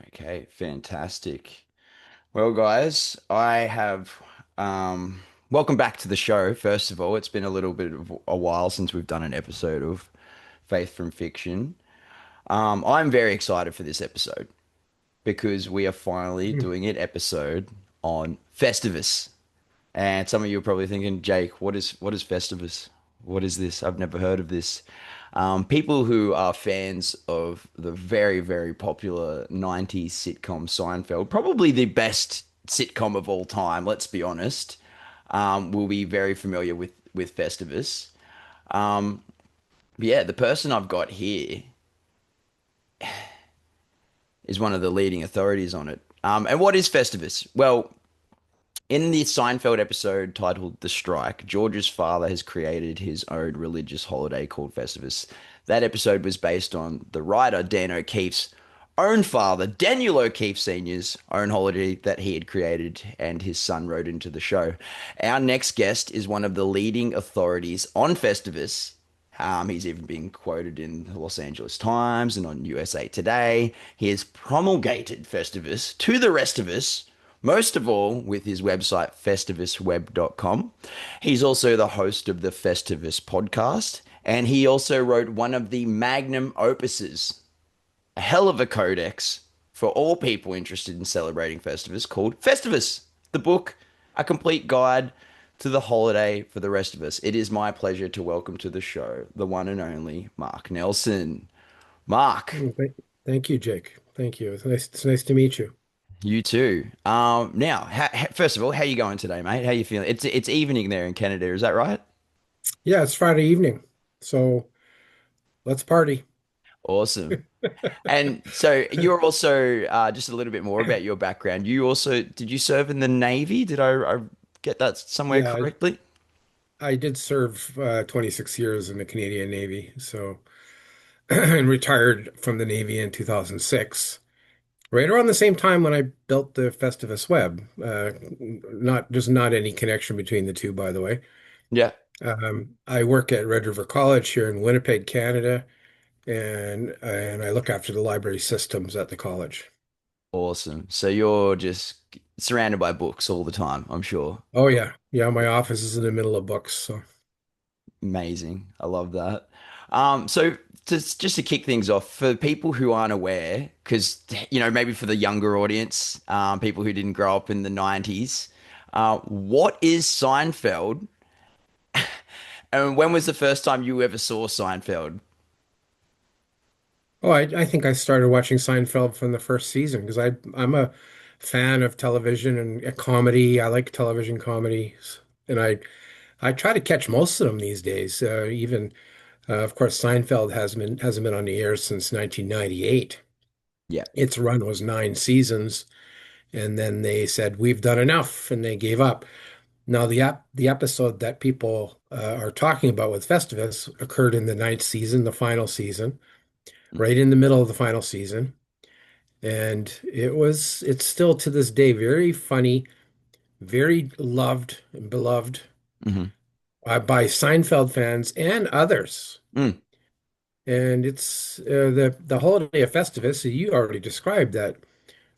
Okay, fantastic. Well, guys, I have welcome back to the show. First of all, it's been a little bit of a while since we've done an episode of Faith from Fiction. I'm very excited for this episode because we are finally Hmm. doing an episode on Festivus. And some of you are probably thinking, Jake, what is Festivus? What is this? I've never heard of this. People who are fans of the very, very popular 90s sitcom Seinfeld, probably the best sitcom of all time, let's be honest, will be very familiar with Festivus. Yeah, the person I've got here is one of the leading authorities on it. And what is Festivus? Well, in the Seinfeld episode titled The Strike, George's father has created his own religious holiday called Festivus. That episode was based on the writer Dan O'Keefe's own father, Daniel O'Keefe Sr.'s own holiday that he had created, and his son wrote into the show. Our next guest is one of the leading authorities on Festivus. He's even been quoted in the Los Angeles Times and on USA Today. He has promulgated Festivus to the rest of us, most of all with his website, festivusweb.com. He's also the host of the Festivus podcast, and he also wrote one of the magnum opuses, a hell of a codex for all people interested in celebrating Festivus, called Festivus, the book, a complete guide to the holiday for the rest of us. It is my pleasure to welcome to the show the one and only Mark Nelson. Mark, Well, thank you, Jake. Thank you. It's nice to meet you. you too. Now, first of all, how you going today, mate? How you feeling? It's evening there in Canada, is that right? Yeah, it's Friday evening, so let's party. Awesome. And so you're also just a little bit more about your background. You also did you serve in the Navy? Did I get that somewhere Yeah, correctly? I did serve 26 years in the Canadian Navy, so and retired from the Navy in 2006, right around the same time when I built the Festivus web. Not There's not any connection between the two, by the way. Yeah. I work at Red River College here in Winnipeg, Canada, and I look after the library systems at the college. Awesome. So you're just surrounded by books all the time, I'm sure. Oh yeah. Yeah, my office is in the middle of books. So Amazing. I love that. So just to kick things off, for people who aren't aware, because maybe for the younger audience, people who didn't grow up in the 90s, what is Seinfeld? And when was the first time you ever saw Seinfeld? I think I started watching Seinfeld from the first season because I'm a fan of television and comedy. I like television comedies, and I try to catch most of them these days. Even of course Seinfeld hasn't been on the air since 1998. Yeah. Its run was 9 seasons, and then they said we've done enough, and they gave up. Now the episode that people are talking about with Festivus occurred in the ninth season, the final season, right in the middle of the final season. And it's still to this day very funny, very loved and beloved Hmm. by Seinfeld fans and others. Mm, And it's the holiday of Festivus. You already described that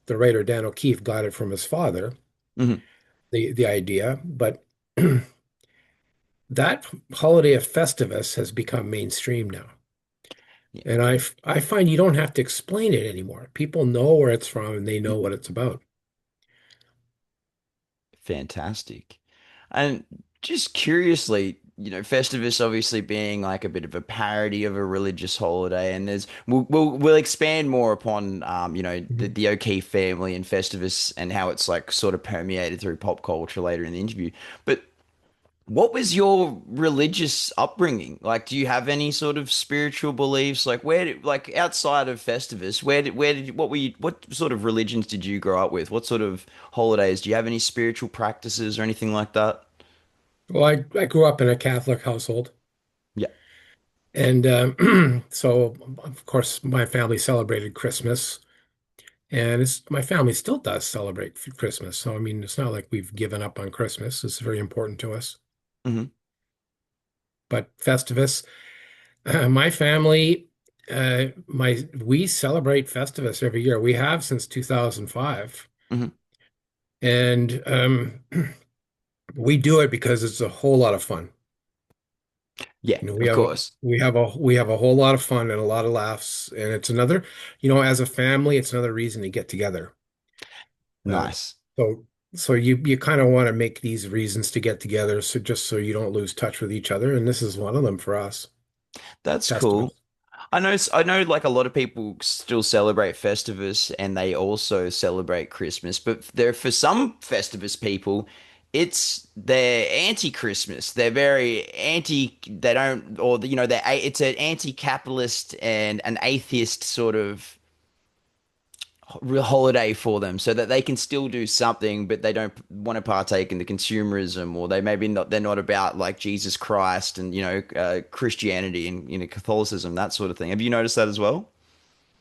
the writer Dan O'Keefe got it from his father, hmm. the idea, but that holiday of Festivus has become mainstream now. Yeah. And I find you don't have to explain it anymore. People know where it's from and they know Mm. what it's about. Fantastic. And just curiously, Festivus obviously being like a bit of a parody of a religious holiday, and we'll expand more upon the, Mhm. the O'Keefe family and Festivus and how it's like sort of permeated through pop culture later in the interview. But what was your religious upbringing? Like, do you have any sort of spiritual beliefs? Like, like outside of Festivus, what sort of religions did you grow up with? What sort of holidays? Do you have any spiritual practices or anything like that? Well, I grew up in a Catholic household. Yeah. And so, of course, my family celebrated Christmas. And my family still does celebrate Christmas. So, I mean, it's not like we've given up on Christmas. It's very important to us. Hmm. But Festivus, my family. We celebrate Festivus every year. We have since 2005, Hmm. and we do it because it's a whole lot of fun. Yeah, You know, of course. we have a whole lot of fun and a lot of laughs, and it's another, you know, as a family, it's another reason to get together. Uh, Nice. so you kind of want to make these reasons to get together, so just so you don't lose touch with each other, and this is one of them for us. That's cool. Festivus. I know like a lot of people still celebrate Festivus and they also celebrate Christmas, but there for some Festivus people, they're anti-Christmas. They're very anti they don't or you know it's an anti-capitalist and an atheist sort of real holiday for them so that they can still do something but they don't want to partake in the consumerism or they're not about like Jesus Christ and Christianity and Catholicism, that sort of thing. Have you noticed that as well?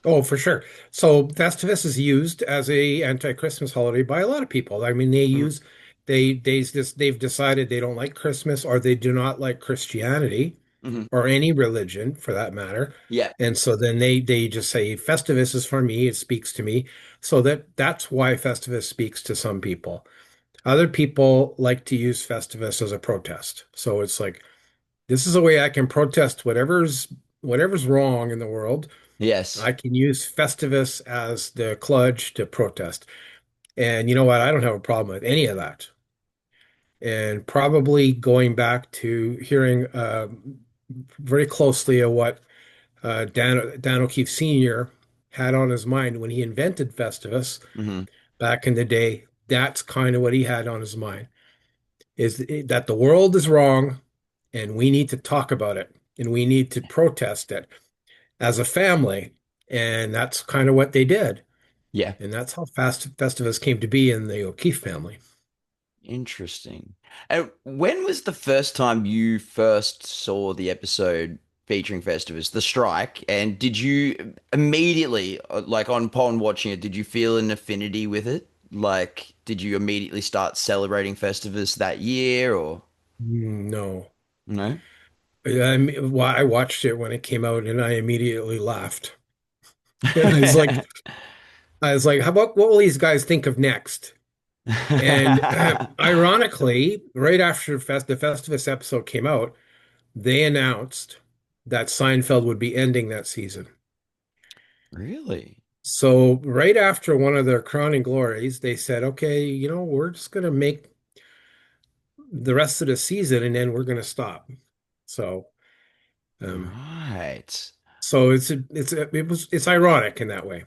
Oh, for sure. So Festivus is used as a anti-Christmas holiday by a lot of people. I mean, Mhm. they've decided they don't like Christmas or they do not like Christianity Hmm. or any religion for that matter. Yeah. And so then they just say Festivus is for me, it speaks to me. So that's why Festivus speaks to some people. Other people like to use Festivus as a protest. So it's like this is a way I can protest whatever's wrong in the world. Yes. I can use Festivus as the cludge to protest. And you know what? I don't have a problem with any of that. And probably going back to hearing very closely of what Dan O'Keefe Sr. had on his mind when he invented Festivus Hmm. back in the day, that's kind of what he had on his mind, is that the world is wrong and we need to talk about it and we need to protest it as a family. And that's kind of what they did. Yeah. And that's how fast Festivus came to be in the O'Keefe family. Interesting. And when was the first time you first saw the episode featuring Festivus, The Strike? And did you immediately, like upon watching it, did you feel an affinity with it? Like, did you immediately start celebrating Festivus that year or No. no? I watched it when it came out and I immediately laughed. I was like, how about what will these guys think of next? And ironically, right after the Festivus episode came out, they announced that Seinfeld would be ending that season. Really? So right after one of their crowning glories, they said, okay, you know, we're just going to make the rest of the season and then we're going to stop. So, um, Right. so it's ironic in that way.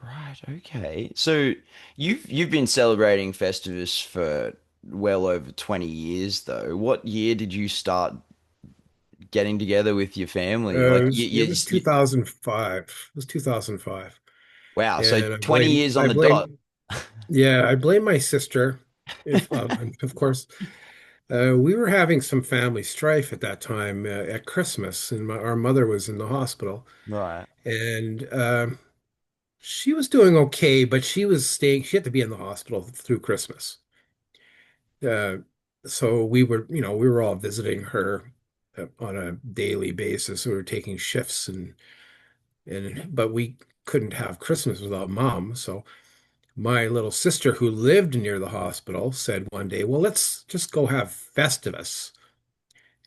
Right, okay. So you've been celebrating Festivus for well over 20 years though. What year did you start getting together with your family? Like It was 2005. It was 2005. wow, so And 20 years on the dot. yeah, I blame my sister. If, of course, we were having some family strife at that time at Christmas, and our mother was in the hospital, Right. and she was doing okay, but she was staying. She had to be in the hospital through Christmas. Uh, so we were all visiting her on a daily basis. We were taking shifts, but we couldn't have Christmas without mom. So my little sister, who lived near the hospital, said one day, "Well, let's just go have Festivus."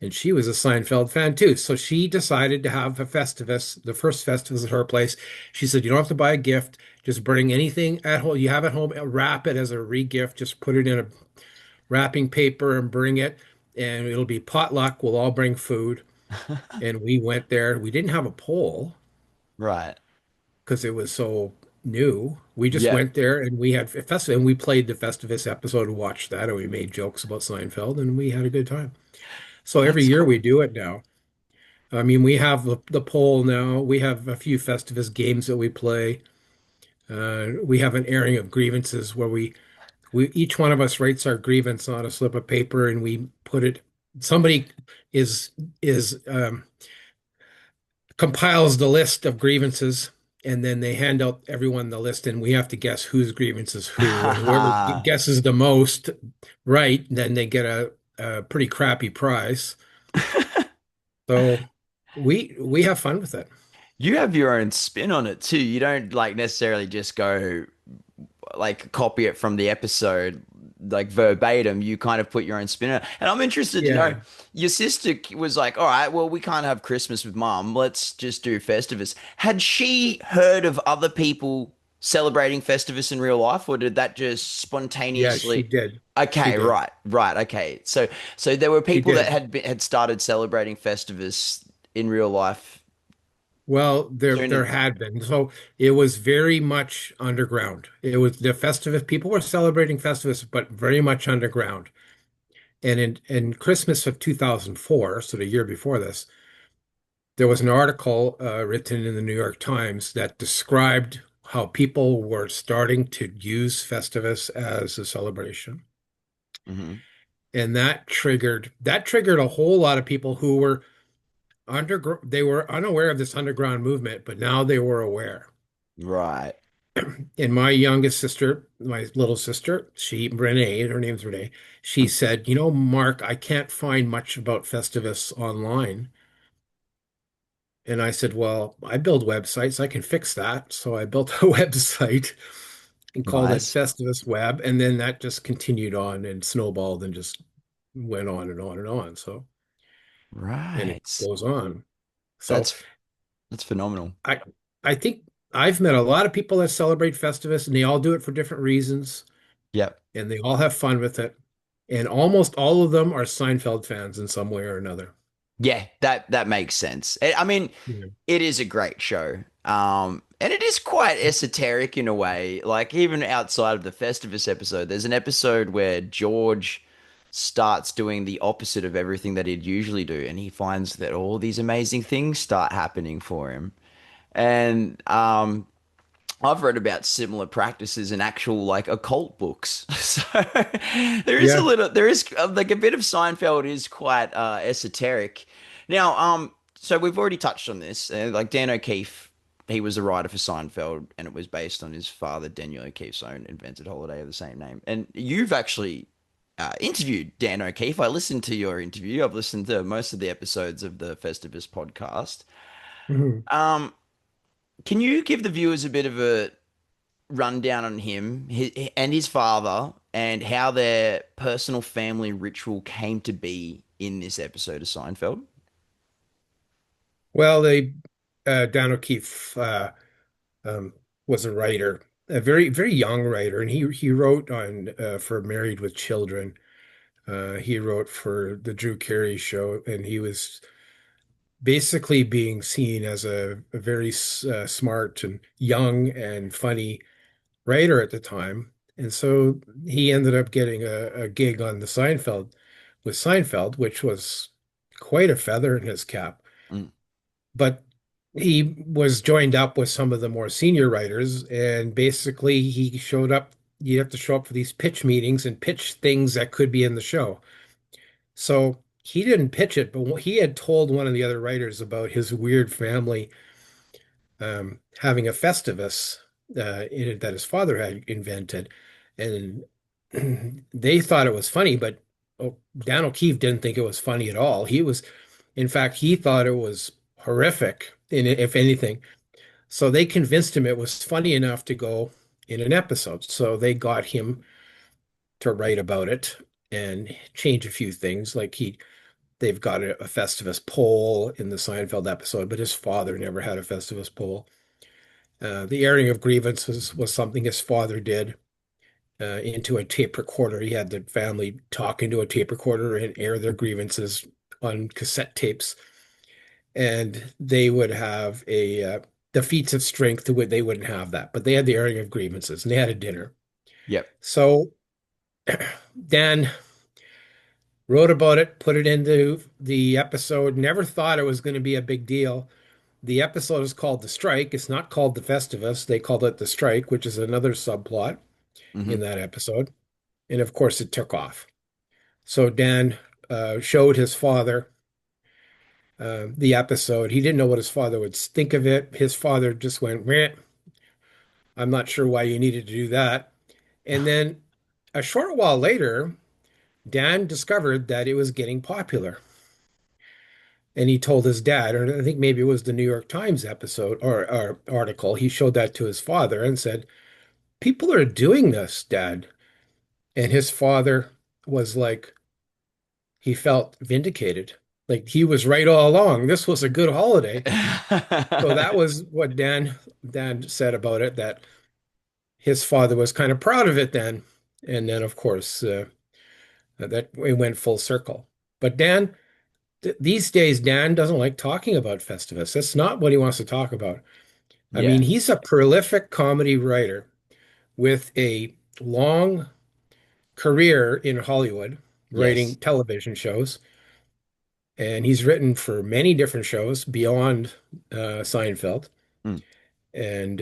And she was a Seinfeld fan too. So she decided to have a Festivus, the first Festivus at her place. She said, "You don't have to buy a gift. Just bring anything at home you have at home, wrap it as a re-gift. Just put it in a wrapping paper and bring it. And it'll be potluck. We'll all bring food." And we went there. We didn't have a poll Right. because it was so new. We just Yeah. went there and we had a festival and we played the Festivus episode and watched that and we made jokes about Seinfeld and we had a good time. So every That's year we cool. do it now. I mean, we have the poll now. We have a few Festivus games that we play. We have an airing of grievances where we each one of us writes our grievance on a slip of paper and we put it. Somebody is is compiles the list of grievances and then they hand out everyone the list and we have to guess whose grievance is who and whoever guesses the most right then they get a pretty crappy prize. So we have fun with it. You have your own spin on it too. You don't like necessarily just go like copy it from the episode like verbatim. You kind of put your own spin on it. And I'm interested to know, Yeah. your sister was like, all right, well, we can't have Christmas with mom. Let's just do Festivus. Had she heard of other people celebrating Festivus in real life, or did that just Yeah, she spontaneously? did. She Okay, did. right, okay. So there were She people that did. had started celebrating Festivus in real life Well, soon there as, had been. So it was very much underground. It was the Festivus. People were celebrating Festivus, but very much underground. And in Christmas of 2004, so the year before this, there was an article written in the New York Times that described how people were starting to use Festivus as a celebration. Mhm. And that triggered a whole lot of people who were they were unaware of this underground movement, but now they were aware. Right. And my youngest sister, my little sister, Renee, her name's Renee, she said, "You know, Mark, I can't find much about Festivus online." And I said, "Well, I build websites. I can fix that." So I built a website and called it Nice. Festivus Web. And then that just continued on and snowballed and just went on and on and on. So, and it Right. goes on. So That's that's phenomenal. I, I think I've met a lot of people that celebrate Festivus and they all do it for different reasons Yep. and they all have fun with it. And almost all of them are Seinfeld fans in some way or another. Yeah, that makes sense. I mean, Yeah. it is a great show. And it is quite esoteric in a way. Like even outside of the Festivus episode, there's an episode where George starts doing the opposite of everything that he'd usually do, and he finds that all these amazing things start happening for him. And I've read about similar practices in actual like occult books. So Yeah. there is like a bit of Seinfeld is quite esoteric. Now, so we've already touched on this. Like Dan O'Keefe, he was a writer for Seinfeld, and it was based on his father, Daniel O'Keefe's own invented holiday of the same name. And you've actually interviewed Dan O'Keefe. I listened to your interview. I've listened to most of the episodes of the Festivus podcast. Mhm. Um, can you give the viewers a bit of a rundown on him and his father and how their personal family ritual came to be in this episode of Seinfeld? Well, Dan O'Keefe um, was a writer, a very, very young writer, and he wrote on for Married with Children. He wrote for the Drew Carey Show, and he was basically being seen as a very smart and young and funny writer at the time. And so he ended up getting a gig on the Seinfeld with Seinfeld, which was quite a feather in his cap. Mm, But he was joined up with some of the more senior writers, and basically he showed up. You have to show up for these pitch meetings and pitch things that could be in the show. So he didn't pitch it, but he had told one of the other writers about his weird family having a Festivus that his father had invented, and they thought it was funny, but Dan O'Keefe didn't think it was funny at all. In fact, he thought it was horrific, if anything. So they convinced him it was funny enough to go in an episode. So they got him to write about it and change a few things. They've got a Festivus pole in the Seinfeld episode, but his father never had a Festivus pole. The airing of grievances was something his father did into a tape recorder. He had the family talk into a tape recorder and air their grievances on cassette tapes. And they would have the feats of strength. They wouldn't have that, but they had the airing of grievances and they had a dinner. yep. So Dan wrote about it, put it into the episode, never thought it was going to be a big deal. The episode is called The Strike. It's not called The Festivus. They called it The Strike, which is another subplot in Hmm. that episode. And of course, it took off. So Dan showed his father the episode. He didn't know what his father would think of it. His father just went, meh, I'm not sure why you needed to do that. And then a short while later, Dan discovered that it was getting popular. And he told his dad, or I think maybe it was the New York Times episode or article, he showed that to his father and said, "People are doing this, Dad." And his father was like, he felt vindicated. Like he was right all along. This was a good holiday. So that was what Dan said about it, that his father was kind of proud of it then. And then, of course, that it went full circle. But Dan, th these days, Dan doesn't like talking about Festivus. That's not what he wants to talk about. I mean, Yeah. he's a prolific comedy writer with a long career in Hollywood, writing Yes. television shows. And he's written for many different shows beyond Seinfeld. Mm, And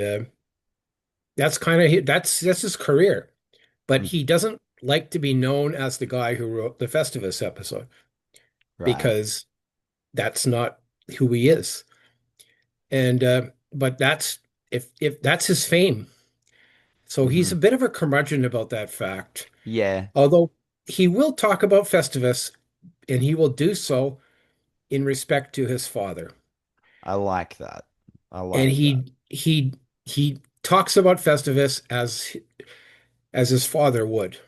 that's kind of that's his career. But mm, he doesn't like to be known as the guy who wrote the Festivus episode right. because that's not who he is. And but that's if that's his fame. So he's Hmm. a bit of a curmudgeon about that fact. Yeah. Although he will talk about Festivus and he will do so in respect to his father. I like that. I And like that. he talks about Festivus as his father would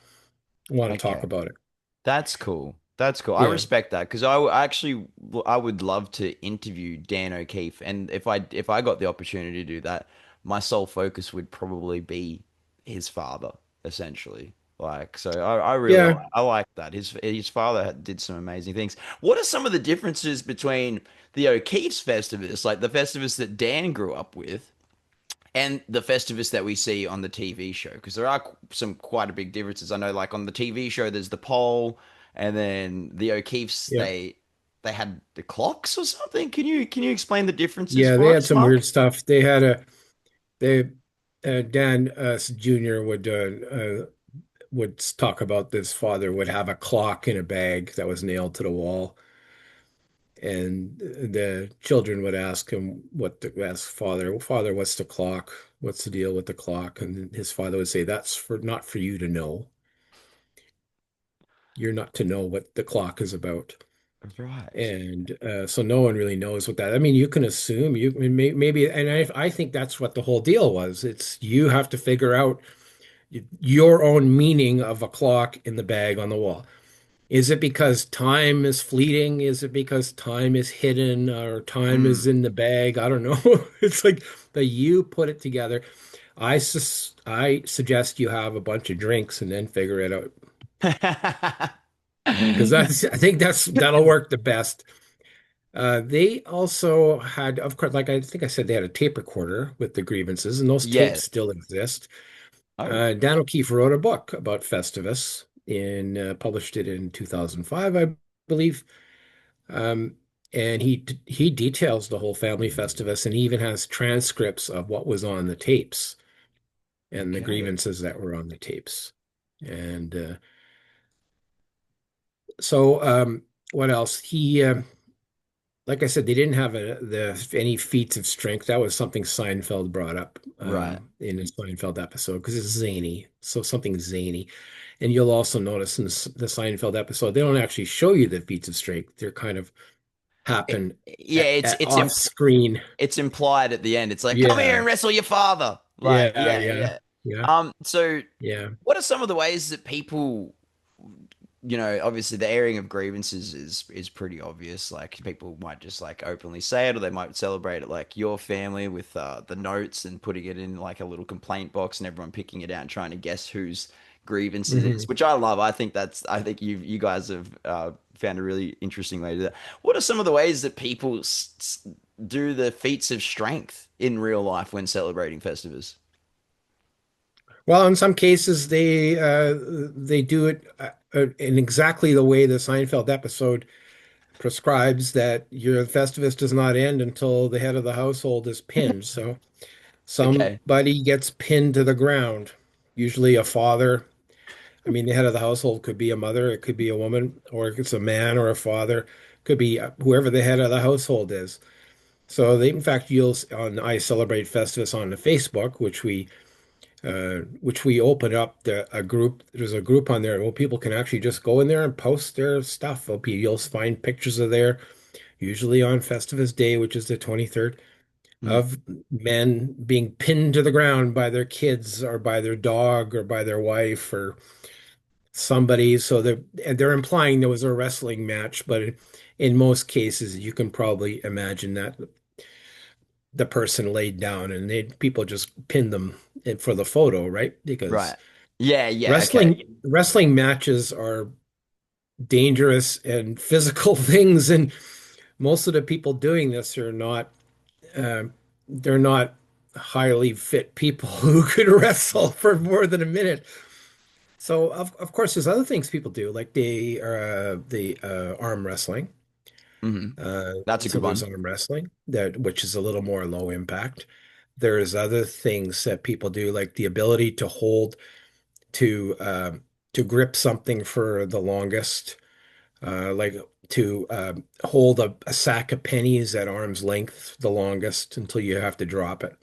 want to talk Okay. about it. That's cool. That's cool. I Yeah. respect that because actually I would love to interview Dan O'Keefe, and if I got the opportunity to do that, my sole focus would probably be his father, essentially. Like, so I really Yeah. I like that. His father did some amazing things. What are some of the differences between the O'Keefe's Festivus, like the Festivus that Dan grew up with, and the Festivus that we see on the TV show? Because there are some quite a big differences. I know, like on the TV show, there's the pole, and then the O'Keefe's Yeah. they had the clocks or something. Can you explain the differences Yeah, they for had us, some weird Mark? stuff. They had a they Dan Jr. would talk about this father would have a clock in a bag that was nailed to the wall, and the children would ask him ask father, "Father, what's the clock? What's the deal with the clock?" And his father would say, "That's for not for you to know. You're not to know what the clock is about." Right. And so no one really knows what that. I mean, you can assume maybe, and I think that's what the whole deal was. It's you have to figure out your own meaning of a clock in the bag on the wall. Is it because time is fleeting? Is it because time is hidden or time Mm. is in the bag? I don't know. It's like that you put it together. I suggest you have a bunch of drinks and then figure it out because that's I think that'll work the best. They also had, of course, like I think I said, they had a tape recorder with the grievances, and those Yeah. tapes still exist. Oh, Dan O'Keefe wrote a book about Festivus published it in 2005, I believe. Um, and he details the whole family Festivus, and he even has transcripts of what was on the tapes and the okay. grievances that were on the tapes. And so, what else? Like I said, they didn't have any feats of strength. That was something Seinfeld brought up Right. in his Seinfeld episode because it's zany. So something zany. And you'll also notice in the Seinfeld episode, they don't actually show you the feats of strength. They're kind of It, happen yeah, at off screen. it's implied at the end. It's like, come here Yeah, and wrestle your father. Like, yeah, yeah, yeah, yeah. yeah, So yeah. what are some of the ways that people, obviously the airing of grievances is pretty obvious. Like people might just like openly say it, or they might celebrate it like your family with the notes and putting it in like a little complaint box and everyone picking it out and trying to guess whose grievances it is, Hmm. which I love. I think you guys have found a really interesting way to do that. What are some of the ways that people do the feats of strength in real life when celebrating Festivus? Well, in some cases, they do it in exactly the way the Seinfeld episode prescribes that your Festivus does not end until the head of the household is pinned. So Okay. somebody gets pinned to the ground, usually a father. I mean, the head of the household could be a mother, it could be a woman, or it's a man or a father, it could be whoever the head of the household is. So in fact, you'll on I Celebrate Festivus on the Facebook, which we open up a group. There's a group on there. Well, people can actually just go in there and post their stuff. You'll find pictures of usually on Festivus Day, which is the 23rd, Mm. of men being pinned to the ground by their kids or by their dog or by their wife or somebody. So they're implying there was a wrestling match, but in most cases, you can probably imagine that the person laid down and people just pinned them for the photo, right? Because Right. Yeah, yeah, okay. wrestling matches are dangerous and physical things, and most of the people doing this are not uh, they're not highly fit people who could wrestle for more than a minute. So of course there's other things people do, like the arm wrestling. Hmm. Uh, That's a so good there's one. arm wrestling that which is a little more low impact. There's other things that people do, like the ability to hold to grip something for the longest, like to hold a sack of pennies at arm's length the longest until you have to drop it.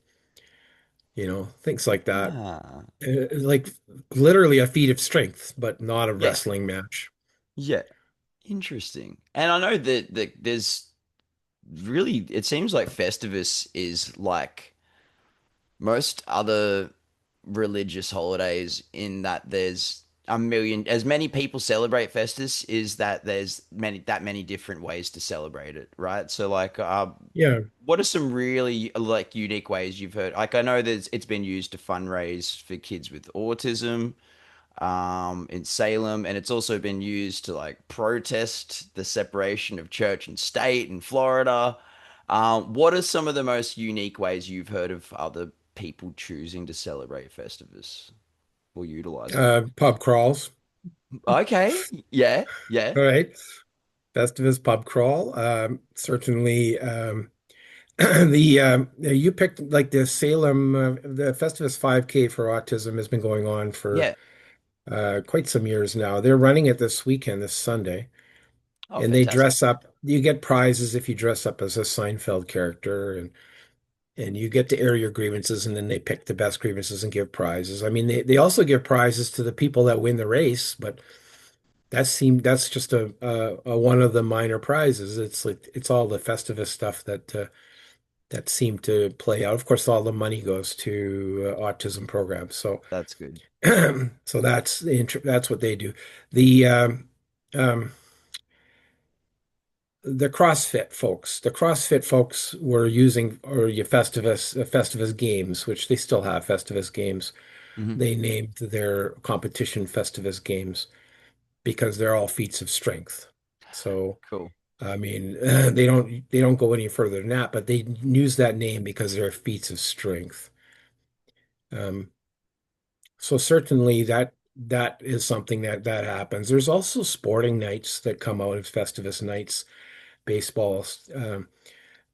Things like that. Ah. Like literally a feat of strength, but not a Yeah. wrestling match. Yeah. Interesting. And I know that there's really, it seems like Festivus is like most other religious holidays in that there's a million, as many people celebrate Festus is that there's many different ways to celebrate it, right? So like, Yeah. what are some really like unique ways you've heard? Like I know it's been used to fundraise for kids with autism, in Salem, and it's also been used to like protest the separation of church and state in Florida. What are some of the most unique ways you've heard of other people choosing to celebrate Festivus or utilize it? Pub crawls. Okay, yeah, yeah, All right. Festivus pub crawl. Certainly, you picked like the Salem, the Festivus 5K for autism has been going on for yeah. quite some years now. They're running it this weekend, this Sunday, Oh, and they fantastic. dress up. You get prizes if you dress up as a Seinfeld character, and you get to air your grievances, and then they pick the best grievances and give prizes. I mean, they also give prizes to the people that win the race, but that's just a one of the minor prizes. It's like it's all the Festivus stuff that seemed to play out. Of course, all the money goes to autism programs. So That's good. so that's what they do. The um, the CrossFit folks were using or your Festivus Games, which they still have Festivus Games. Hmm. They named their competition Festivus Games because they're all feats of strength. So Cool. I mean, they don't go any further than that, but they use that name because they're feats of strength. Um, so certainly that is something that happens. There's also sporting nights that come out as Festivus nights. Baseball, um,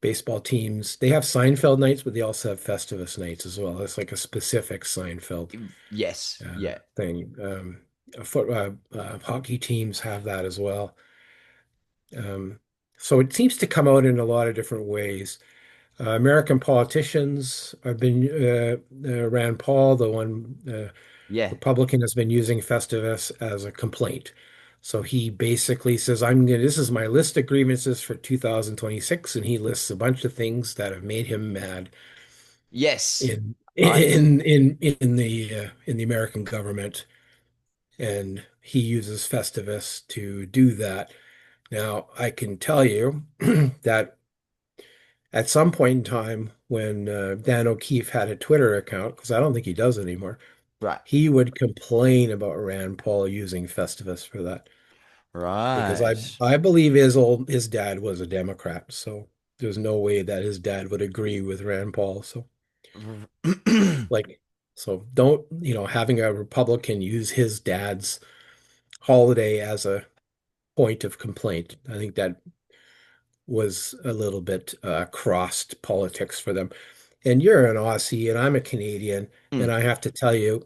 baseball teams. They have Seinfeld nights, but they also have Festivus nights as well. It's like a specific Seinfeld Yes, yeah, thing. Hockey teams have that as well. Um, so it seems to come out in a lot of different ways. American politicians have been Rand Paul, the one yeah. Republican, has been using Festivus as a complaint. So he basically says, This is my list of grievances for 2026," and he lists a bunch of things that have made him mad Yes. in I in the American government, and he uses Festivus to do that. Now, I can tell you that at some point in time, when Dan O'Keefe had a Twitter account, because I don't think he does anymore, right. he would complain about Rand Paul using Festivus for that. Because I Right. I believe his dad was a Democrat, so there's no way that his dad would agree with Rand Paul. So like don't, having a Republican use his dad's holiday as a point of complaint. I think that was a little bit crossed politics for them. And you're an Aussie and I'm a Canadian, and Mm, I have to tell you,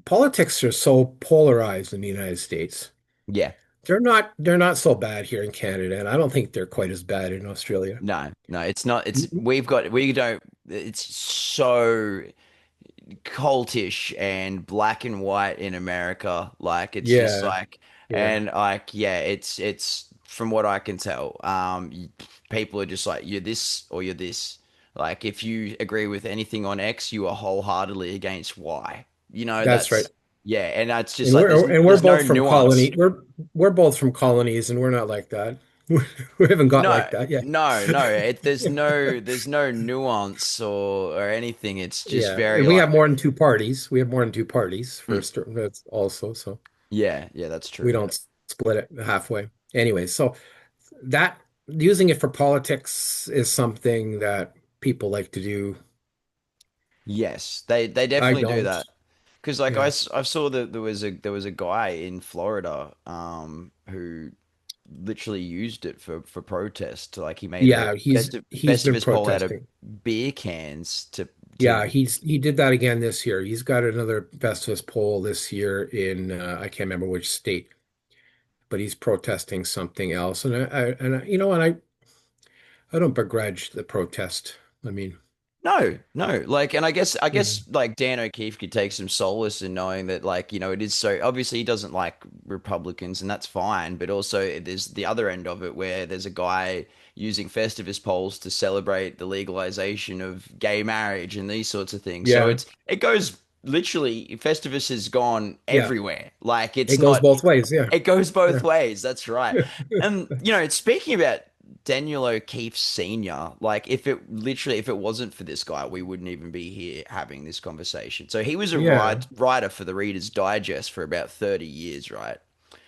politics are so polarized in the United States. yeah. They're not so bad here in Canada, and I don't think they're quite as bad in Australia. No, no, it's not. It's Mhm. we don't. It's so cultish and black and white in America. Like it's just Yeah, like yeah, and like yeah, it's from what I can tell. People are just like, you're this or you're this. Like, if you agree with anything on X, you are wholeheartedly against Y. That's right. Yeah, and it's just And like we're there's no both from nuance. colony. We're both from colonies, and we're not like that. We haven't got No, like that yet. no. There's no nuance or anything. It's just Yeah, very and we have like, more than two parties. We have more than two parties mm, first. That's also so yeah, yeah, that's we true. don't split it halfway. Anyway, so that using it for politics is something that people like to do. Yes, they I definitely do don't. that. Because like Yeah, I saw that there was a guy in Florida who literally used it for protest. Like he made a yeah. He's been Festivus pole out of protesting. beer cans to Yeah, he did that again this year. He's got another Festivus poll this year in I can't remember which state, but he's protesting something else. You know what, I don't begrudge the protest. I mean, No, no. Like, and I yeah, guess like Dan O'Keefe could take some solace in knowing that, like, it is so obviously he doesn't like Republicans, and that's fine. But also, there's the other end of it where there's a guy using Festivus polls to celebrate the legalization of gay marriage and these sorts of things. So yeah, it goes literally, Festivus has gone yeah. everywhere. Like, it's It goes not. both ways. Yeah, It goes both yeah, ways. That's right. And speaking about Daniel O'Keefe Sr., like if it wasn't for this guy, we wouldn't even be here having this conversation. So he was a yeah. writer for the Reader's Digest for about 30 years, right?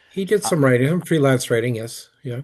He did some writing, some freelance writing. Yes, yeah,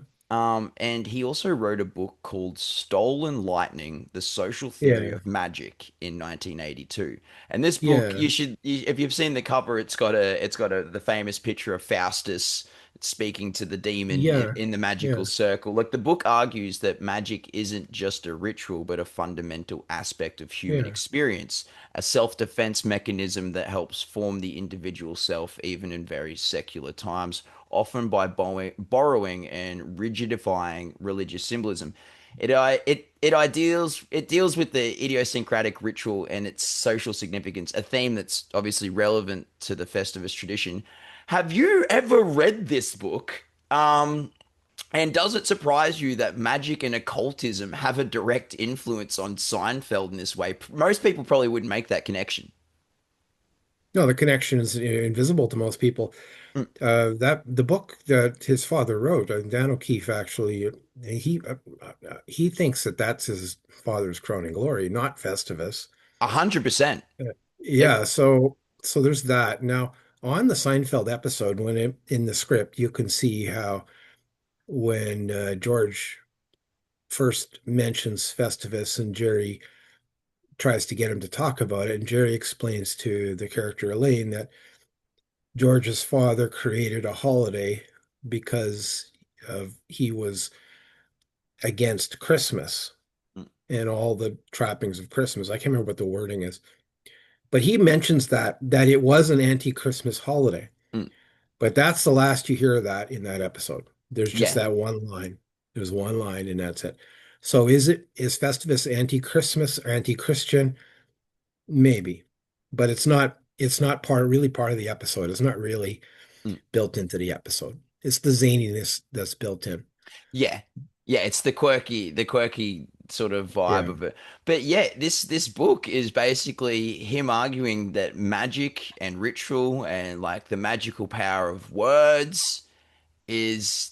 And he also wrote a book called Stolen Lightning: The Social Theory yeah, of Magic in 1982. And this book, yeah, if you've seen the cover, it's got the famous picture of Faustus speaking to the demon yeah, in the magical yeah, circle. Like, the book argues that magic isn't just a ritual, but a fundamental aspect of human yeah, experience, a self-defense mechanism that helps form the individual self even in very secular times, often by borrowing and rigidifying religious symbolism. It deals with the idiosyncratic ritual and its social significance, a theme that's obviously relevant to the Festivus tradition. Have you ever read this book? And does it surprise you that magic and occultism have a direct influence on Seinfeld in this way? Most people probably wouldn't make that connection. no, the connection is invisible to most people. Mm, That the book that his father wrote, Dan O'Keefe actually, he thinks that that's his father's crowning glory, not Festivus. 100%. Uh, It, Yeah, so there's that. Now, on the Seinfeld episode, in the script, you can see how when George first mentions Festivus and Jerry tries to get him to talk about it, and Jerry explains to the character Elaine that George's father created a holiday because he was against Christmas mm, and all the trappings of Christmas. I can't remember what the wording is, but he mentions that it was an anti-Christmas holiday. mm, But that's the last you hear of that in that episode. There's just yeah. that one line. There's one line, and that's it. So is Festivus anti-Christmas or anti-Christian? Maybe, but it's not part of the episode. It's not really Mm. built into the episode. It's the zaniness that's built in. Yeah. Yeah, it's the quirky sort of vibe Yeah. of it. But yeah, this book is basically him arguing that magic and ritual and like the magical power of words is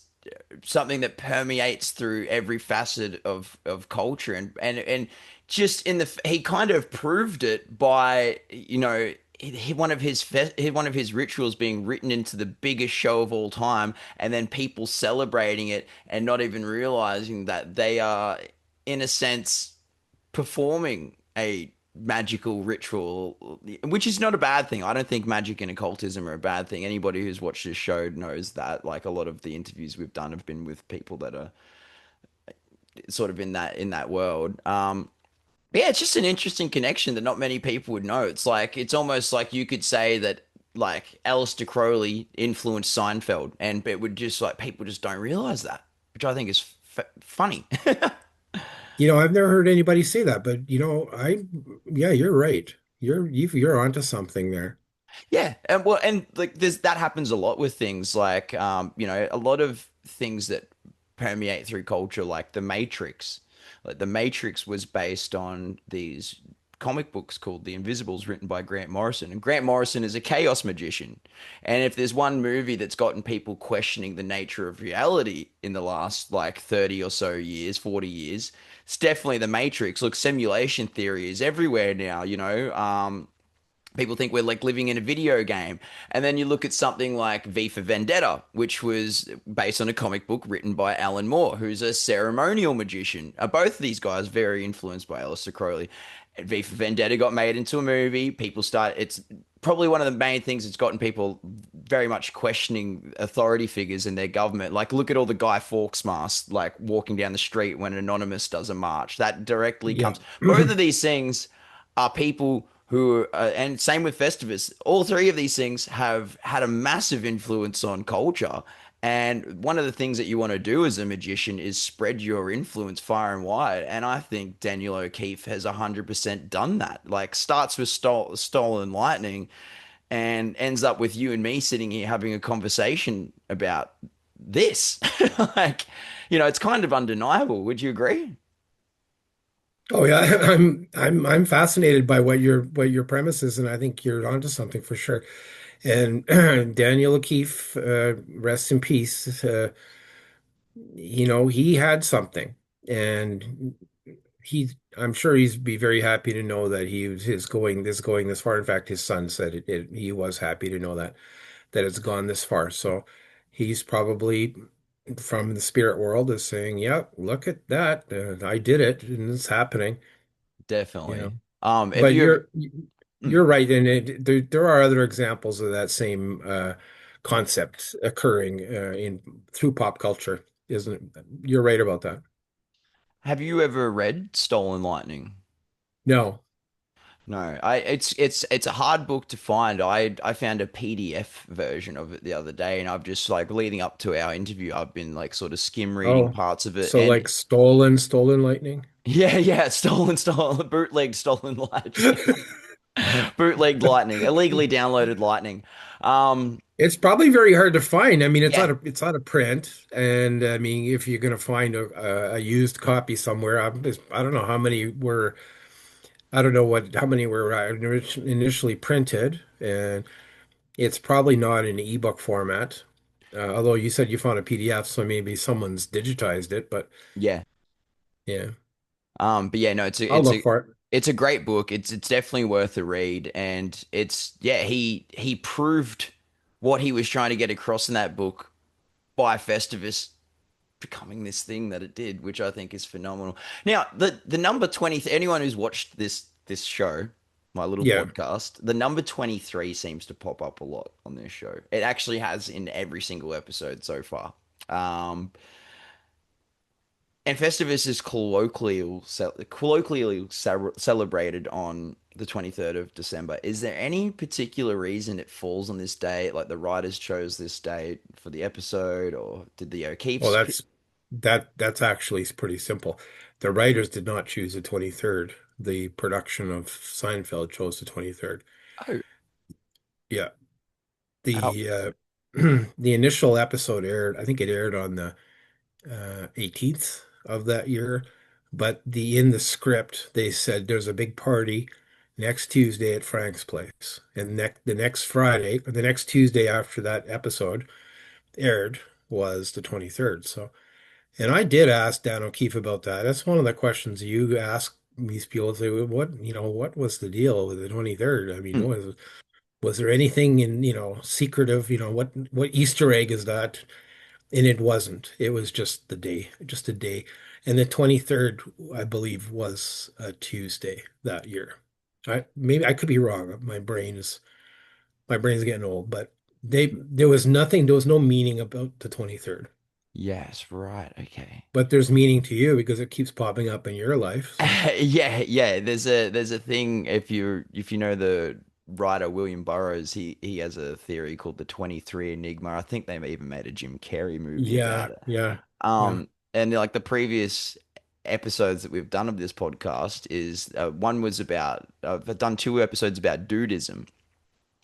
something that permeates through every facet of culture, and just in the he kind of proved it by one of his rituals being written into the biggest show of all time, and then people celebrating it and not even realizing that they are, in a sense, performing a magical ritual, which is not a bad thing. I don't think magic and occultism are a bad thing. Anybody who's watched this show knows that. Like, a lot of the interviews we've done have been with people that are sort of in that world. Yeah, it's just an interesting connection that not many people would know. It's like it's almost like you could say that like Aleister Crowley influenced Seinfeld, and it would just like people just don't realize that, which I think is funny. I've never heard anybody say that, but yeah, you're right. You're onto something there. Yeah, and well, and like that happens a lot with things like a lot of things that permeate through culture, like The Matrix. Like The Matrix was based on these comic books called The Invisibles, written by Grant Morrison. And Grant Morrison is a chaos magician. And if there's one movie that's gotten people questioning the nature of reality in the last like 30 or so years, 40 years, it's definitely The Matrix. Look, simulation theory is everywhere now, you know. People think we're like living in a video game. And then you look at something like V for Vendetta, which was based on a comic book written by Alan Moore, who's a ceremonial magician. Both of these guys very influenced by Aleister Crowley. V for Vendetta got made into a movie. It's probably one of the main things that's gotten people very much questioning authority figures in their government. Like, look at all the Guy Fawkes masks, like walking down the street when Anonymous does a march. That directly Yeah. comes. Both of these things are people who, and same with Festivus, all three of these things have had a massive influence on culture. And one of the things that you want to do as a magician is spread your influence far and wide. And I think Daniel O'Keefe has 100% done that. Like, starts with Stolen Lightning and ends up with you and me sitting here having a conversation about this. Like, it's kind of undeniable. Would you agree? Oh yeah, I'm fascinated by what your premise is, and I think you're onto something for sure. And Daniel O'Keefe, rest in peace. He had something, and I'm sure he'd be very happy to know that he was his going this far. In fact, his son said he was happy to know that it's gone this far. So he's probably from the spirit world is saying, "Yeah, look at that. I did it, and it's happening." You Definitely. know. If But you ever, mm, you're right, and there are other examples of that same concept occurring in through pop culture, isn't it? You're right about that. have you ever read Stolen Lightning? No. No, it's a hard book to find. I found a PDF version of it the other day, and I've just like leading up to our interview, I've been like sort of skim reading Oh, parts of it, so and like stolen lightning. yeah, stolen, bootleg, stolen lightning, bootleg lightning, illegally downloaded lightning. Um, It's probably very hard to find. I mean, yeah, it's out of print, and I mean, if you're going to find a used copy somewhere, I don't know how many were. I don't know how many were initially printed, and it's probably not in ebook format. Although you said you found a PDF, so maybe someone's digitized it, but yeah. yeah, But yeah, no, I'll look for it. it's a great book. It's definitely worth a read, and it's yeah, he proved what he was trying to get across in that book by Festivus becoming this thing that it did, which I think is phenomenal. Now, the number 20, anyone who's watched this show, my little Yeah. podcast, the number 23 seems to pop up a lot on this show. It actually has in every single episode so far. Um, and Festivus is colloquially celebrated on the 23rd of December. Is there any particular reason it falls on this date? Like the writers chose this date for the episode, or did the Well, O'Keefe's? that's actually pretty simple. The writers did not choose the 23rd. The production of Seinfeld chose the 23rd. Oh, Yeah. oh, The the initial episode aired, I think it aired on the 18th of that year, but in the script they said there's a big party next Tuesday at Frank's place. And the next Friday, or the next Tuesday after that episode aired was the 23rd. So, and I did ask Dan O'Keefe about that. That's one of the questions you ask these people. Say, what was the deal with the 23rd? I mean, hmm, was there anything secretive, what Easter egg is that? And it wasn't. It was just the day, just a day. And the 23rd, I believe, was a Tuesday that year. Maybe I could be wrong. My brain's getting old, but there was no meaning about the 23rd. yes, right, okay. But there's meaning to you because it keeps popping up in your life. So Yeah. There's a thing if you know the writer William Burroughs, he has a theory called the 23 Enigma. I think they even made a Jim Carrey movie yeah, about it. yeah, yeah, And like the previous episodes that we've done of this podcast is one was about I've done two episodes about dudism,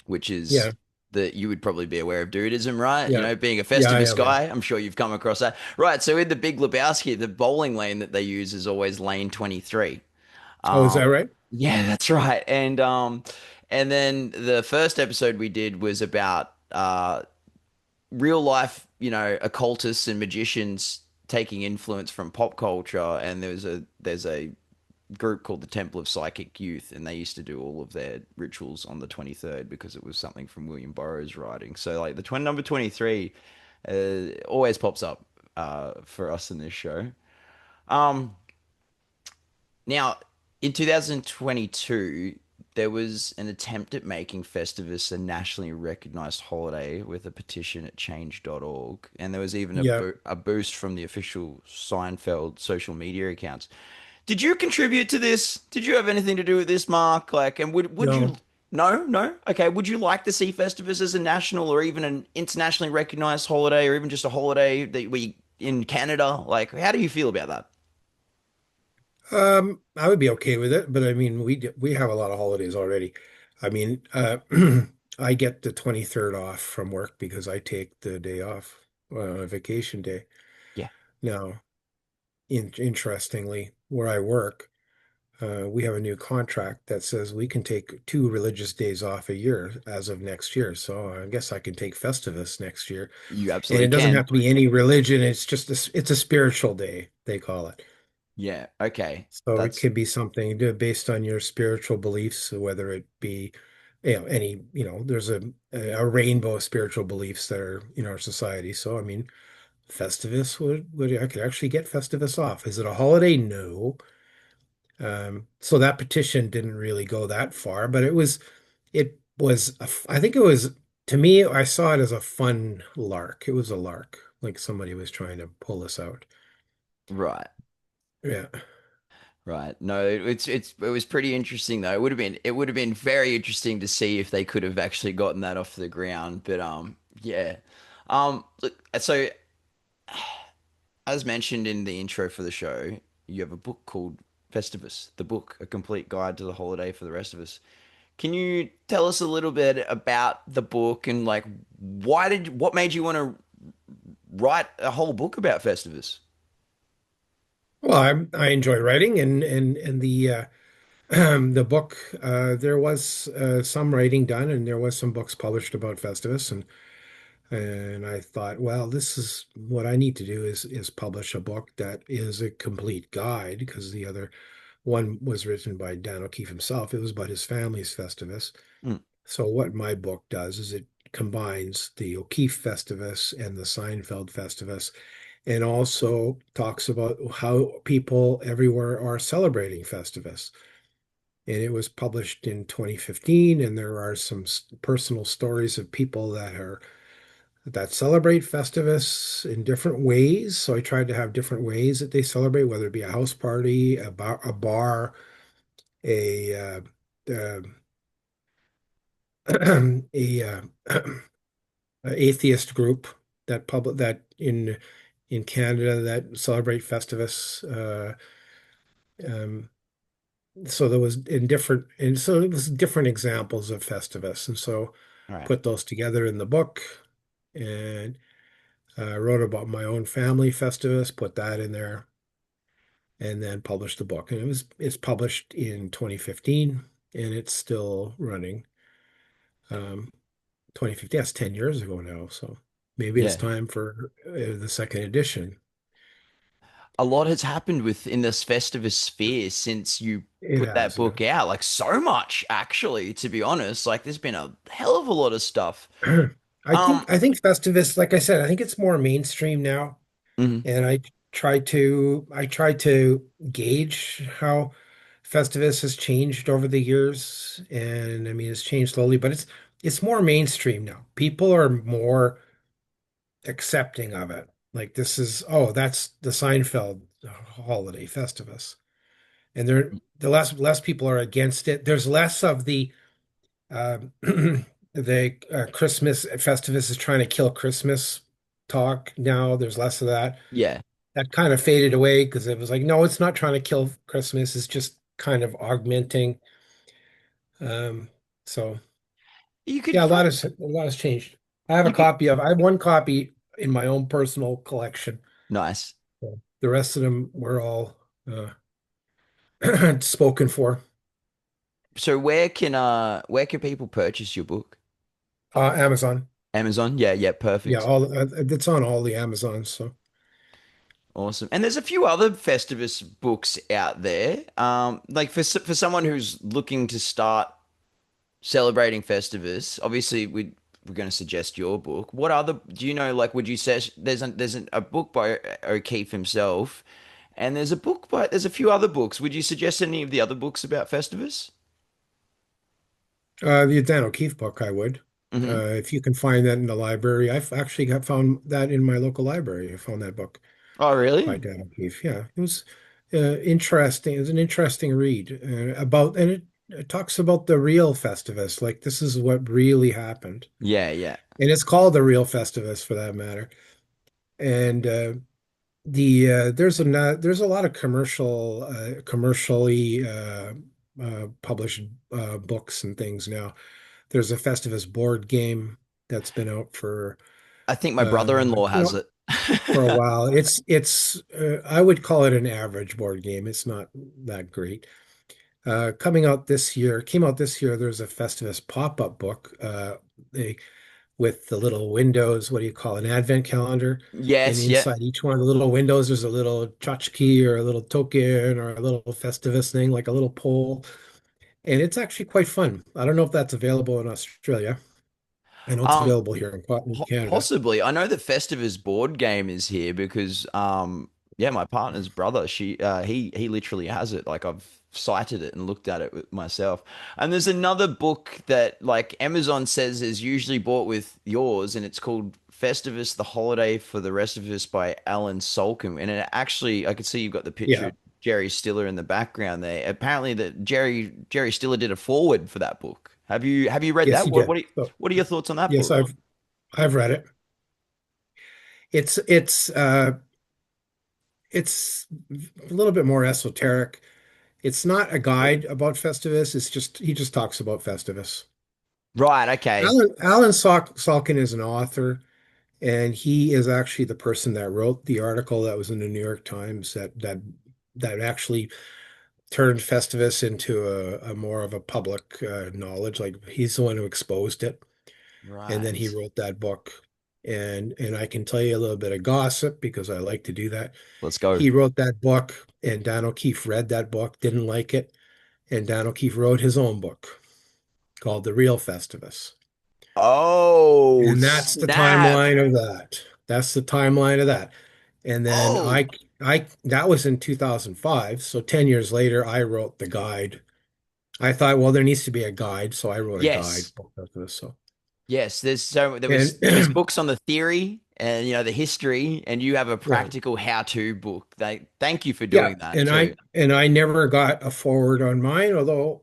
which is yeah. that you would probably be aware of dudism, right? You Yeah. know, being a Yeah, I Festivus am. Yeah. guy, I'm sure you've come across that. Right. So in the Big Lebowski, the bowling lane that they use is always lane 23. Oh, is that Um, right? yeah, that's right. And then the first episode we did was about real life, you know, occultists and magicians taking influence from pop culture. And there's a group called the Temple of Psychic Youth, and they used to do all of their rituals on the 23rd because it was something from William Burroughs' writing. So like number 23 always pops up for us in this show. Um, Now, in 2022, there was an attempt at making Festivus a nationally recognized holiday with a petition at change.org. And there was even Yeah. a boost from the official Seinfeld social media accounts. Did you contribute to this? Did you have anything to do with this, Mark? Like, and would you? No. No, no. Okay. Would you like to see Festivus as a national or even an internationally recognized holiday, or even just a holiday that we in Canada? Like, how do you feel about that? I would be okay with it, but I mean, we have a lot of holidays already. I mean, I get the 23rd off from work because I take the day off, a vacation day. Yeah, Now, interestingly, where I work, we have a new contract that says we can take 2 religious days off a year as of next year. So I guess I can take Festivus next year, you and absolutely it doesn't can. have to be any religion. It's just it's a spiritual day, they call it. Yeah. Okay. So it That's could be something based on your spiritual beliefs, whether it be, any, there's a rainbow of spiritual beliefs that are in our society. So I mean, Festivus would I could actually get Festivus off. Is it a holiday? No. So that petition didn't really go that far, but I think it was, to me, I saw it as a fun lark. It was a lark, like somebody was trying to pull us out. right. Yeah. Right. No, it was pretty interesting though. It would have been very interesting to see if they could have actually gotten that off the ground. But yeah. Look, so as mentioned in the intro for the show, you have a book called Festivus, the book, a complete guide to the holiday for the rest of us. Can you tell us a little bit about the book and like what made you want to write a whole book about Festivus? Well, I enjoy writing, and the book, there was some writing done, and there was some books published about Festivus, and I thought, well, this is what I need to do is publish a book that is a complete guide, because the other one was written by Dan O'Keefe himself. It was about his family's Festivus. Mm, So what my book does is it combines the O'Keefe Festivus and the Seinfeld Festivus, and also talks about how people everywhere are celebrating Festivus. And it was published in 2015, and there are some personal stories of people that celebrate Festivus in different ways. So I tried to have different ways that they celebrate, whether it be a house party, a bar, a uh, a atheist group that in Canada that celebrate Festivus. Um, so there was in different, and so it was different examples of Festivus, and so all right. put those together in the book, and wrote about my own family Festivus, put that in there, and then published the book. And it's published in 2015, and it's still running. Um, 2015, that's 10 years ago now, so maybe it's Yeah. time for the second edition. A lot has happened within this Festivus sphere since you It put that has, book out. Like so much, actually, to be honest. Like there's been a hell of a lot of stuff. yeah. Um, I think Festivus, like I said, I think it's more mainstream now. mhm. And I try to gauge how Festivus has changed over the years. And I mean it's changed slowly, but it's more mainstream now. People are more accepting of it. Like this is, oh, that's the Seinfeld holiday Festivus. And the less people are against it. There's less of um, the Christmas Festivus is trying to kill Christmas talk now. There's less of that. Yeah. That kind of faded away because it was like, no, it's not trying to kill Christmas. It's just kind of augmenting. Um, so You could Yeah, probably a lot has changed. you could I have one copy in my own personal collection. nice. The rest of them were all uh, spoken for. So where can people purchase your book? Amazon. Amazon? Yeah, yeah, Yeah, perfect. all it's on all the Amazons. So Awesome. And there's a few other Festivus books out there. Like for someone who's looking to start celebrating Festivus, obviously we're going to suggest your book. What other do you know? Like, would you say a book by O'Keefe himself, and there's a few other books. Would you suggest any of the other books about Festivus? the Dan O'Keefe book, I would. Hmm. If you can find that in the library, I've actually got found that in my local library. I found that book Oh, by really? Dan O'Keefe. Yeah, it was interesting. It was an interesting read and it talks about the real Festivus. Like this is what really happened, Yeah, yeah. and it's called the real Festivus for that matter. And there's a lot of commercially published books and things now. There's a Festivus board game that's been out I think my brother-in-law you has know it. for a while. It's I would call it an average board game. It's not that great. Came out this year. There's a Festivus pop-up book. They with the little windows, what do you call it, an advent calendar? And Yes, yeah. inside each one of the little windows, there's a little tchotchke or a little token or a little Festivus thing, like a little pole. And it's actually quite fun. I don't know if that's available in Australia. I know it's Um, available here in Canada. Possibly. I know the Festivus board game is here because yeah, my partner's brother, he literally has it. Like I've cited it and looked at it with myself. And there's another book that like Amazon says is usually bought with yours, and it's called Festivus: The Holiday for the Rest of Us by Alan Solcombe. And it actually I could see you've got the picture Yeah. of Jerry Stiller in the background there. Apparently that Jerry Stiller did a forward for that book. Have you read Yes, that? he did. So, What are your thoughts on that yes, book? I've read it. It's it's uh it's a little bit more esoteric. It's not a guide about Festivus. It's just he just talks about Festivus. Right, okay. Salkin is an author, and he is actually the person that wrote the article that was in the New York Times that actually turned Festivus into a more of a public knowledge. Like he's the one who exposed it, and then he Right. wrote that book. And I can tell you a little bit of gossip because I like to do that. Let's go. He wrote that book, and Dan O'Keefe read that book, didn't like it, and Dan O'Keefe wrote his own book called The Real Festivus. Oh, And that's the snap. timeline of that. That's the timeline of that. And then Oh, that was in 2005. So 10 years later, I wrote the guide. I thought, well, there needs to be a guide. So I wrote a guide yes. for this. So, Yes, and there was books on the theory and the history, and you have a right. practical how-to book. Thank you for Yeah. doing that too. And I never got a forward on mine, although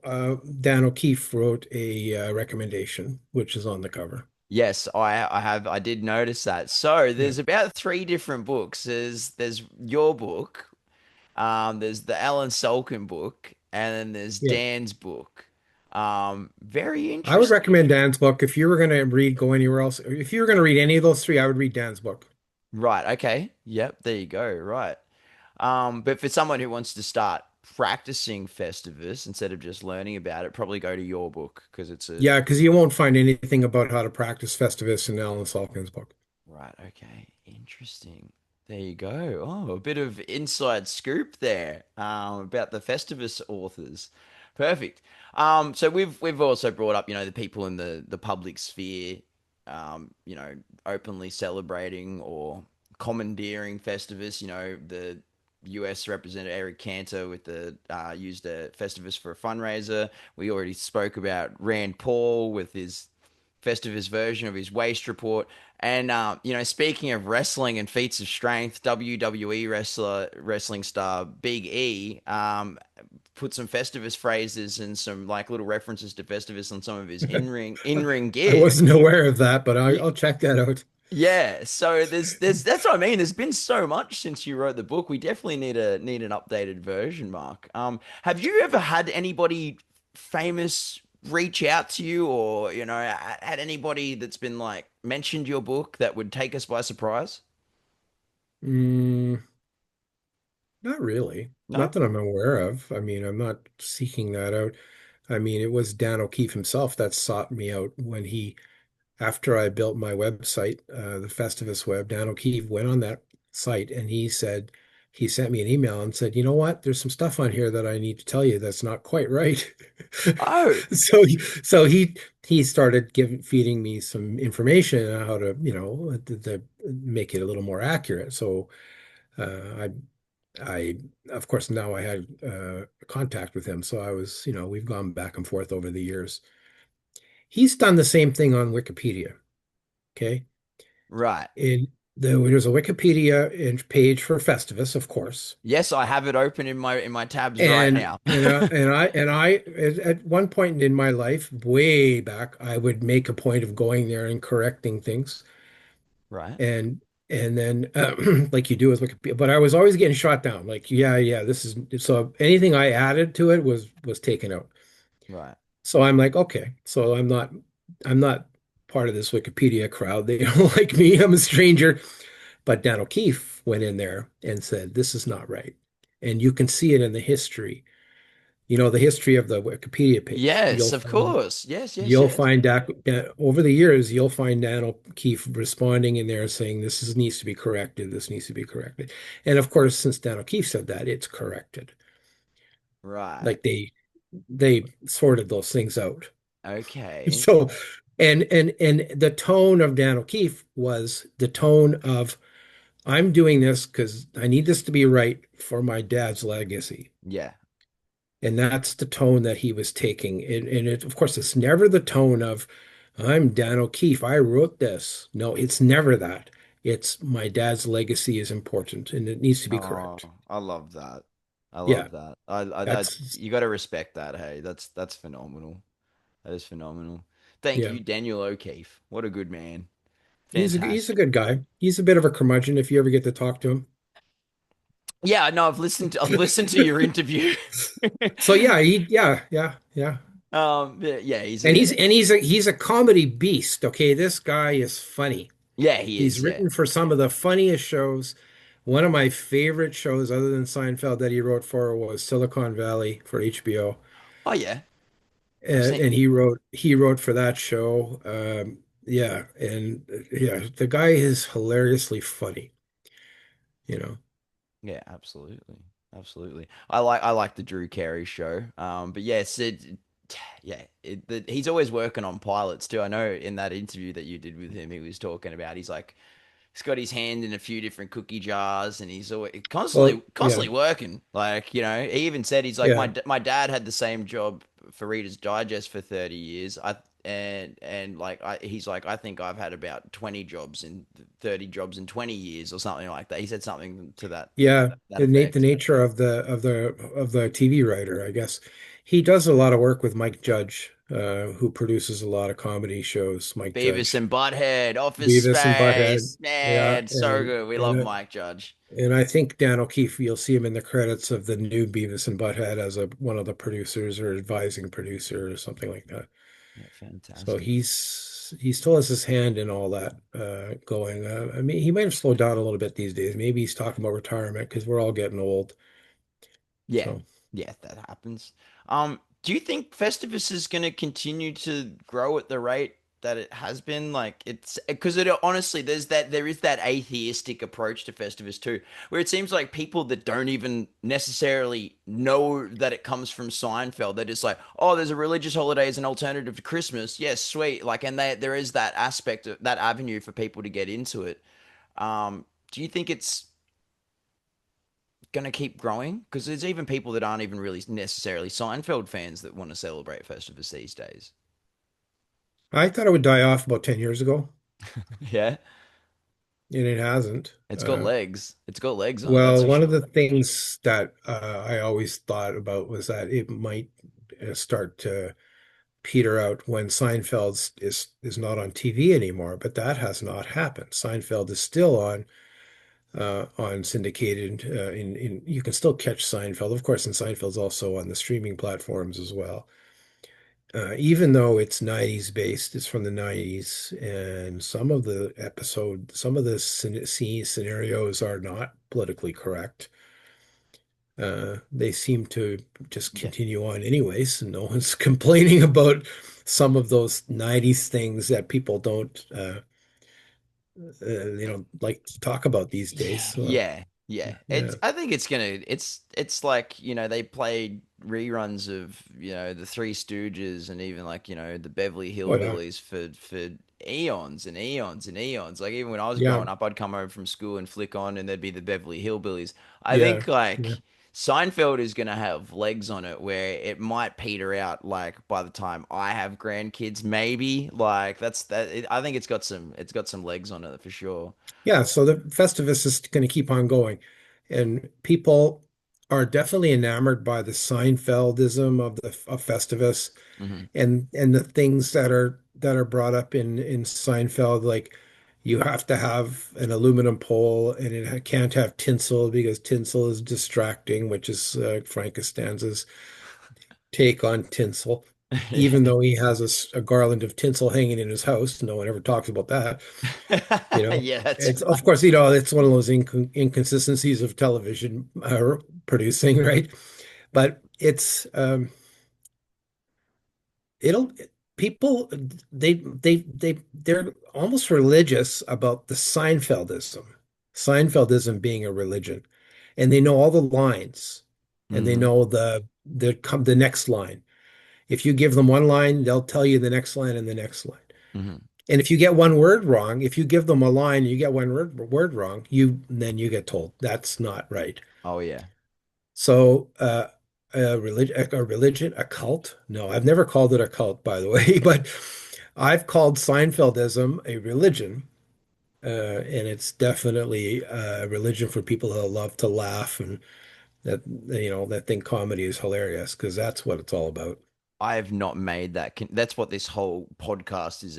Dan O'Keefe wrote a recommendation, which is on the cover. Yes, I did notice that. So Yeah. there's about three different books. There's your book, there's the Alan Solkin book, and then there's Yeah. Dan's book. Very I would interesting. recommend Dan's book if you were going to go anywhere else. If you were going to read any of those three, I would read Dan's book. Right. Okay. Yep. There you go. Right. But for someone who wants to start practicing Festivus instead of just learning about it, probably go to your book because it's a Yeah, because you won't find anything about how to practice Festivus in Alan Salkin's book. right. Okay. Interesting. There you go. Oh, a bit of inside scoop there about the Festivus authors. Perfect. So we've also brought up, the people in the public sphere, openly celebrating or commandeering Festivus. The U.S. Representative Eric Cantor with the used a Festivus for a fundraiser. We already spoke about Rand Paul with his Festivus version of his waist report. And speaking of wrestling and feats of strength, WWE wrestling star Big E put some Festivus phrases and some like little references to Festivus on some of his in ring I gear. wasn't aware of that, but I'll check that out. Yeah, so there's that's what I mean. There's been so much since you wrote the book. We definitely need an updated version, Mark. Have you ever had anybody famous reach out to you, or had anybody that's been like mentioned your book that would take us by surprise? Mm, not really. No. Not that I'm aware of. I mean, I'm not seeking that out. I mean, it was Dan O'Keefe himself that sought me out when after I built my website, the Festivus web, Dan O'Keefe went on that site and he sent me an email and said, you know what? There's some stuff on here that I need to tell you that's not quite right. Oh, So he started feeding me some information on how to, to make it a little more accurate. So I of course now I had contact with him. So we've gone back and forth over the years. He's done the same thing on Wikipedia. Okay. right. There's a Wikipedia page for Festivus, of course. Yes, I have it open in my tabs right And now. at one point in my life, way back, I would make a point of going there and correcting things, Right, and then like you do with Wikipedia. But I was always getting shot down. Like, yeah, this is so anything I added to it was taken out. right. So I'm like, okay, so I'm not part of this Wikipedia crowd. They don't like me. I'm a stranger. But Dan O'Keefe went in there and said, this is not right. And you can see it in the history. The history of the Wikipedia page. Yes, of course. Yes, yes, You'll yes. find that over the years, you'll find Dan O'Keefe responding in there saying, needs to be corrected. This needs to be corrected. And of course, since Dan O'Keefe said that, it's corrected. Right. Like they sorted those things out. Okay. So, and the tone of Dan O'Keefe was the tone of, I'm doing this because I need this to be right for my dad's legacy. Yeah. And that's the tone that he was taking. Of course, it's never the tone of, I'm Dan O'Keefe. I wrote this. No, it's never that. It's my dad's legacy is important and it needs to be Oh, correct. I love that. I Yeah, love that. I that's, you got to respect that. Hey, that's phenomenal. That is phenomenal. Thank yeah. you, Daniel O'Keefe. What a good man. He's a Fantastic. good guy. He's a bit of a curmudgeon if you ever get to talk to him. Yeah, no, I've listened to your interview. So yeah, yeah. yeah, he's And a he's a comedy beast. Okay, this guy is funny. yeah, he He's is. Yeah. written for some of the funniest shows. One of my favorite shows, other than Seinfeld, that he wrote for was Silicon Valley for HBO, Oh yeah, I've and, seen. and he wrote for that show. Yeah, and yeah, the guy is hilariously funny. You know. Yeah, absolutely, absolutely. I like the Drew Carey show. But yes, yeah, he's always working on pilots too. I know in that interview that you did with him, he was talking about he's got his hand in a few different cookie jars, and he's always Well, yeah, constantly working. Like he even said he's like yeah, my dad had the same job for Reader's Digest for 30 years. He's like I think I've had about 20 jobs in 30 jobs in 20 years or something like that. He said something to yeah. that The effect. nature of the TV writer, I guess. He does a lot of work with Mike Judge, who produces a lot of comedy shows. Mike Beavis Judge. and Butthead, Office Beavis and Butthead. Space, Yeah, man, so and good. We and love uh, Mike Judge. and I think Dan O'Keefe, you'll see him in the credits of the new Beavis and Butthead as one of the producers or advising producer or something like that. Yeah, So fantastic. he still has his hand in all that going. I mean, he might have slowed down a little bit these days. Maybe he's talking about retirement because we're all getting old. Yeah, So yeah, that happens. Do you think Festivus is going to continue to grow at the rate that it has been? Like it's because it honestly, there is that atheistic approach to Festivus too, where it seems like people that don't even necessarily know that it comes from Seinfeld, they're just like, oh, there's a religious holiday as an alternative to Christmas. Yes, sweet. Like, and there is that aspect of that avenue for people to get into it. Do you think it's going to keep growing? Because there's even people that aren't even really necessarily Seinfeld fans that want to celebrate Festivus these days. I thought it would die off about 10 years ago, Yeah, and it hasn't. it's got legs. It's got legs on it. That's Well, for one of the sure. things that I always thought about was that it might start to peter out when Seinfeld is not on TV anymore, but that has not happened. Seinfeld is still on syndicated. In You can still catch Seinfeld, of course, and Seinfeld's also on the streaming platforms as well. Even though it's 90s based, it's from the 90s, and some of the scene scenarios are not politically correct. They seem to just Yeah. continue on anyways, and no one's complaining about some of those 90s things that people don't, like to talk about these days. Yeah, So, yeah, yeah. yeah. I think it's like, they played reruns of, the Three Stooges and even like, the Beverly Oh, yeah. Hillbillies for eons and eons and eons. Like even when I was Yeah. growing up, I'd come home from school and flick on and there'd be the Beverly Hillbillies. I Yeah. think Yeah. like Seinfeld is gonna have legs on it where it might peter out like by the time I have grandkids, maybe. Like I think it's got some legs on it for sure. Yeah, so the Festivus is going to keep on going. And people are definitely enamored by the Seinfeldism of Festivus Hmm. and the things that are brought up in Seinfeld, like you have to have an aluminum pole and can't have tinsel because tinsel is distracting, which is Frank Costanza's take on tinsel. Even though he has a garland of tinsel hanging in his house, no one ever talks about that. You know, Yeah, that's it's of course, it's one of those inconsistencies of television producing, right? But it'll people they're almost religious about the Seinfeldism being a religion, and they know all the lines, and they hmm know the next line. If you give them one line, they'll tell you the next line and the next line. hmm And if you get one word wrong, if you give them a line and you get one word wrong, then you get told that's not right. Oh yeah. So, a cult? No, I've never called it a cult, by the way, but I've called Seinfeldism a religion, and it's definitely a religion for people that love to laugh and that think comedy is hilarious because that's what it's all about. I have not made that. That's what this whole podcast is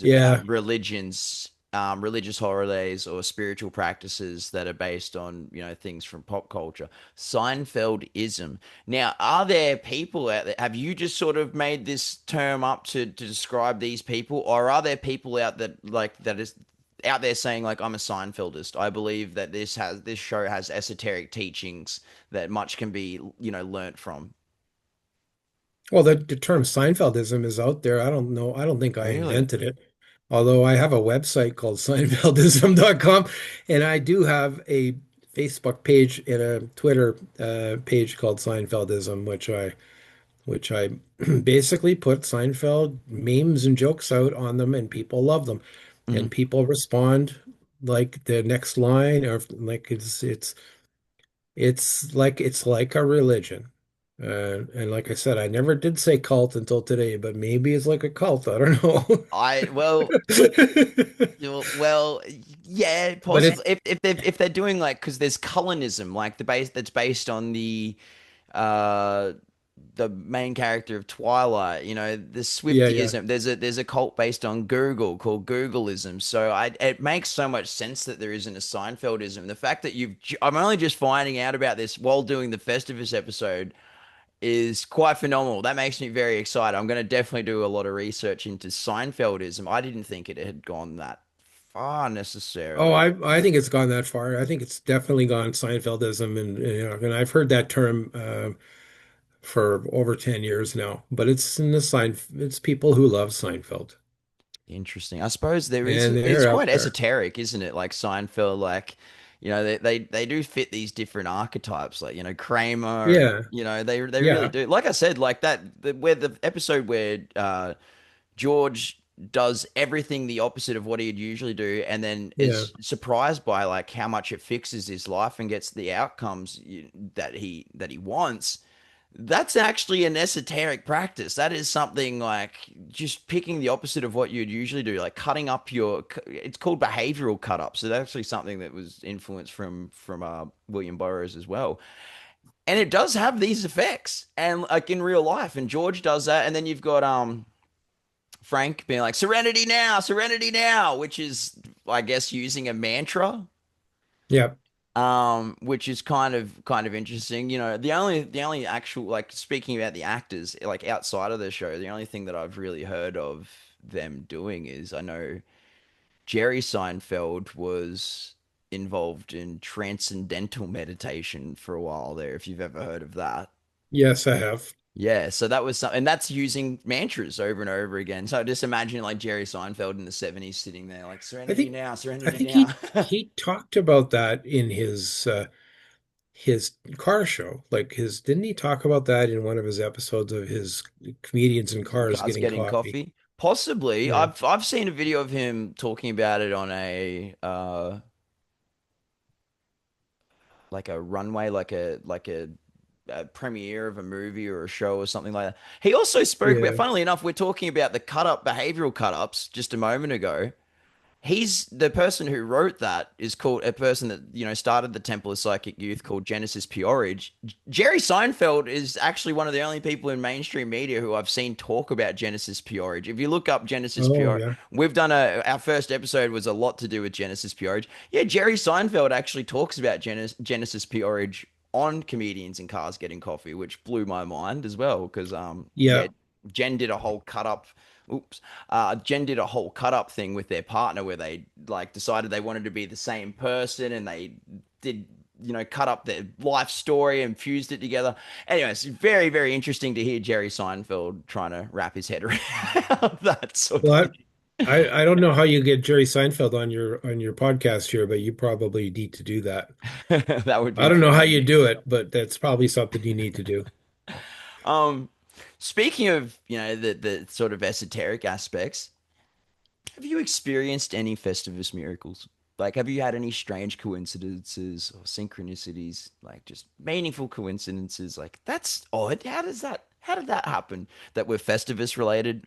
Yeah, about religions, religious holidays or spiritual practices that are based on, things from pop culture. Seinfeldism. Now, are there people out there? Have you just sort of made this term up to describe these people, or are there people out that is out there saying like I'm a Seinfeldist? I believe that this show has esoteric teachings that much can be, learnt from. well, the term Seinfeldism is out there. I don't know. I don't think I Really? invented it. Although I have a website called Seinfeldism.com, and I do have a Facebook page and a Twitter page called Seinfeldism, which I basically put Seinfeld memes and jokes out on them, and people love them, and Mhm. people respond like the next line, or like it's like a religion. And like I said, I never did say cult until today, but maybe it's like a cult. I don't know. I well, well, yeah, But possibly. If they're doing like, because there's Cullinism, like the base that's based on uh the main character of Twilight. The yeah, yeah, Swiftyism. There's a cult based on Google called Googleism. So it makes so much sense that there isn't a Seinfeldism. The fact that I'm only just finding out about this while doing the Festivus episode is quite phenomenal. That makes me very excited. I'm going to definitely do a lot of research into Seinfeldism. I didn't think it had gone that far Oh, necessarily. I think it's gone that far. I think it's definitely gone Seinfeldism, and I've heard that term for over 10 years now. But it's people who love Seinfeld, Interesting. I suppose there is. and It's they're quite out there. esoteric, isn't it? Like Seinfeld, like they do fit these different archetypes, like Kramer, and Yeah, they really yeah, do. Like I said, like where the episode where George does everything the opposite of what he'd usually do, and then yeah. is surprised by like how much it fixes his life and gets the outcomes that he wants. That's actually an esoteric practice. That is something like just picking the opposite of what you'd usually do, like cutting up it's called behavioral cut up. So that's actually something that was influenced from William Burroughs as well. And it does have these effects, and like in real life. And George does that, and then you've got Frank being like Serenity now," which is, I guess, using a mantra. Yeah. which is kind of interesting. You know, the only actual like speaking about the actors like outside of the show, the only thing that I've really heard of them doing is I know Jerry Seinfeld was involved in transcendental meditation for a while there, if you've ever heard of that. Yes, I have. Yeah, so that was something, and that's using mantras over and over again. So just imagine like Jerry Seinfeld in the 70s sitting there like I serenity think now, I serenity think now. he talked about that in his car show. Like his didn't he talk about that in one of his episodes of his comedians in cars Cars getting getting coffee? coffee. Possibly. Yeah. I've seen a video of him talking about it on a like a runway, a premiere of a movie or a show or something like that. He also spoke about, Yeah. funnily enough, we're talking about the cut up behavioral cut ups just a moment ago. He's the person who wrote that is called a person that started the Temple of Psychic Youth called Genesis Peorage. Jerry Seinfeld is actually one of the only people in mainstream media who I've seen talk about Genesis Peorage. If you look up Genesis Oh, Peorage, yeah. we've done our first episode was a lot to do with Genesis Peorage. Yeah, Jerry Seinfeld actually talks about Genesis Peorage on Comedians in Cars Getting Coffee, which blew my mind as well because Yeah. Jen did a whole cut up. Oops. Jen did a whole cut up thing with their partner where they like decided they wanted to be the same person and they did, cut up their life story and fused it together. Anyway, it's very, very interesting to hear Jerry Seinfeld trying to wrap his head around that sort of Well, thing. I don't know how you get Jerry Seinfeld on your podcast here, but you probably need to do that. That would I be don't know how you phenomenal. do it, but that's probably something you need to do. Um, Speaking of, the sort of esoteric aspects, have you experienced any Festivus miracles? Like, have you had any strange coincidences or synchronicities, like just meaningful coincidences? Like, that's odd. How did that happen? That were Festivus related?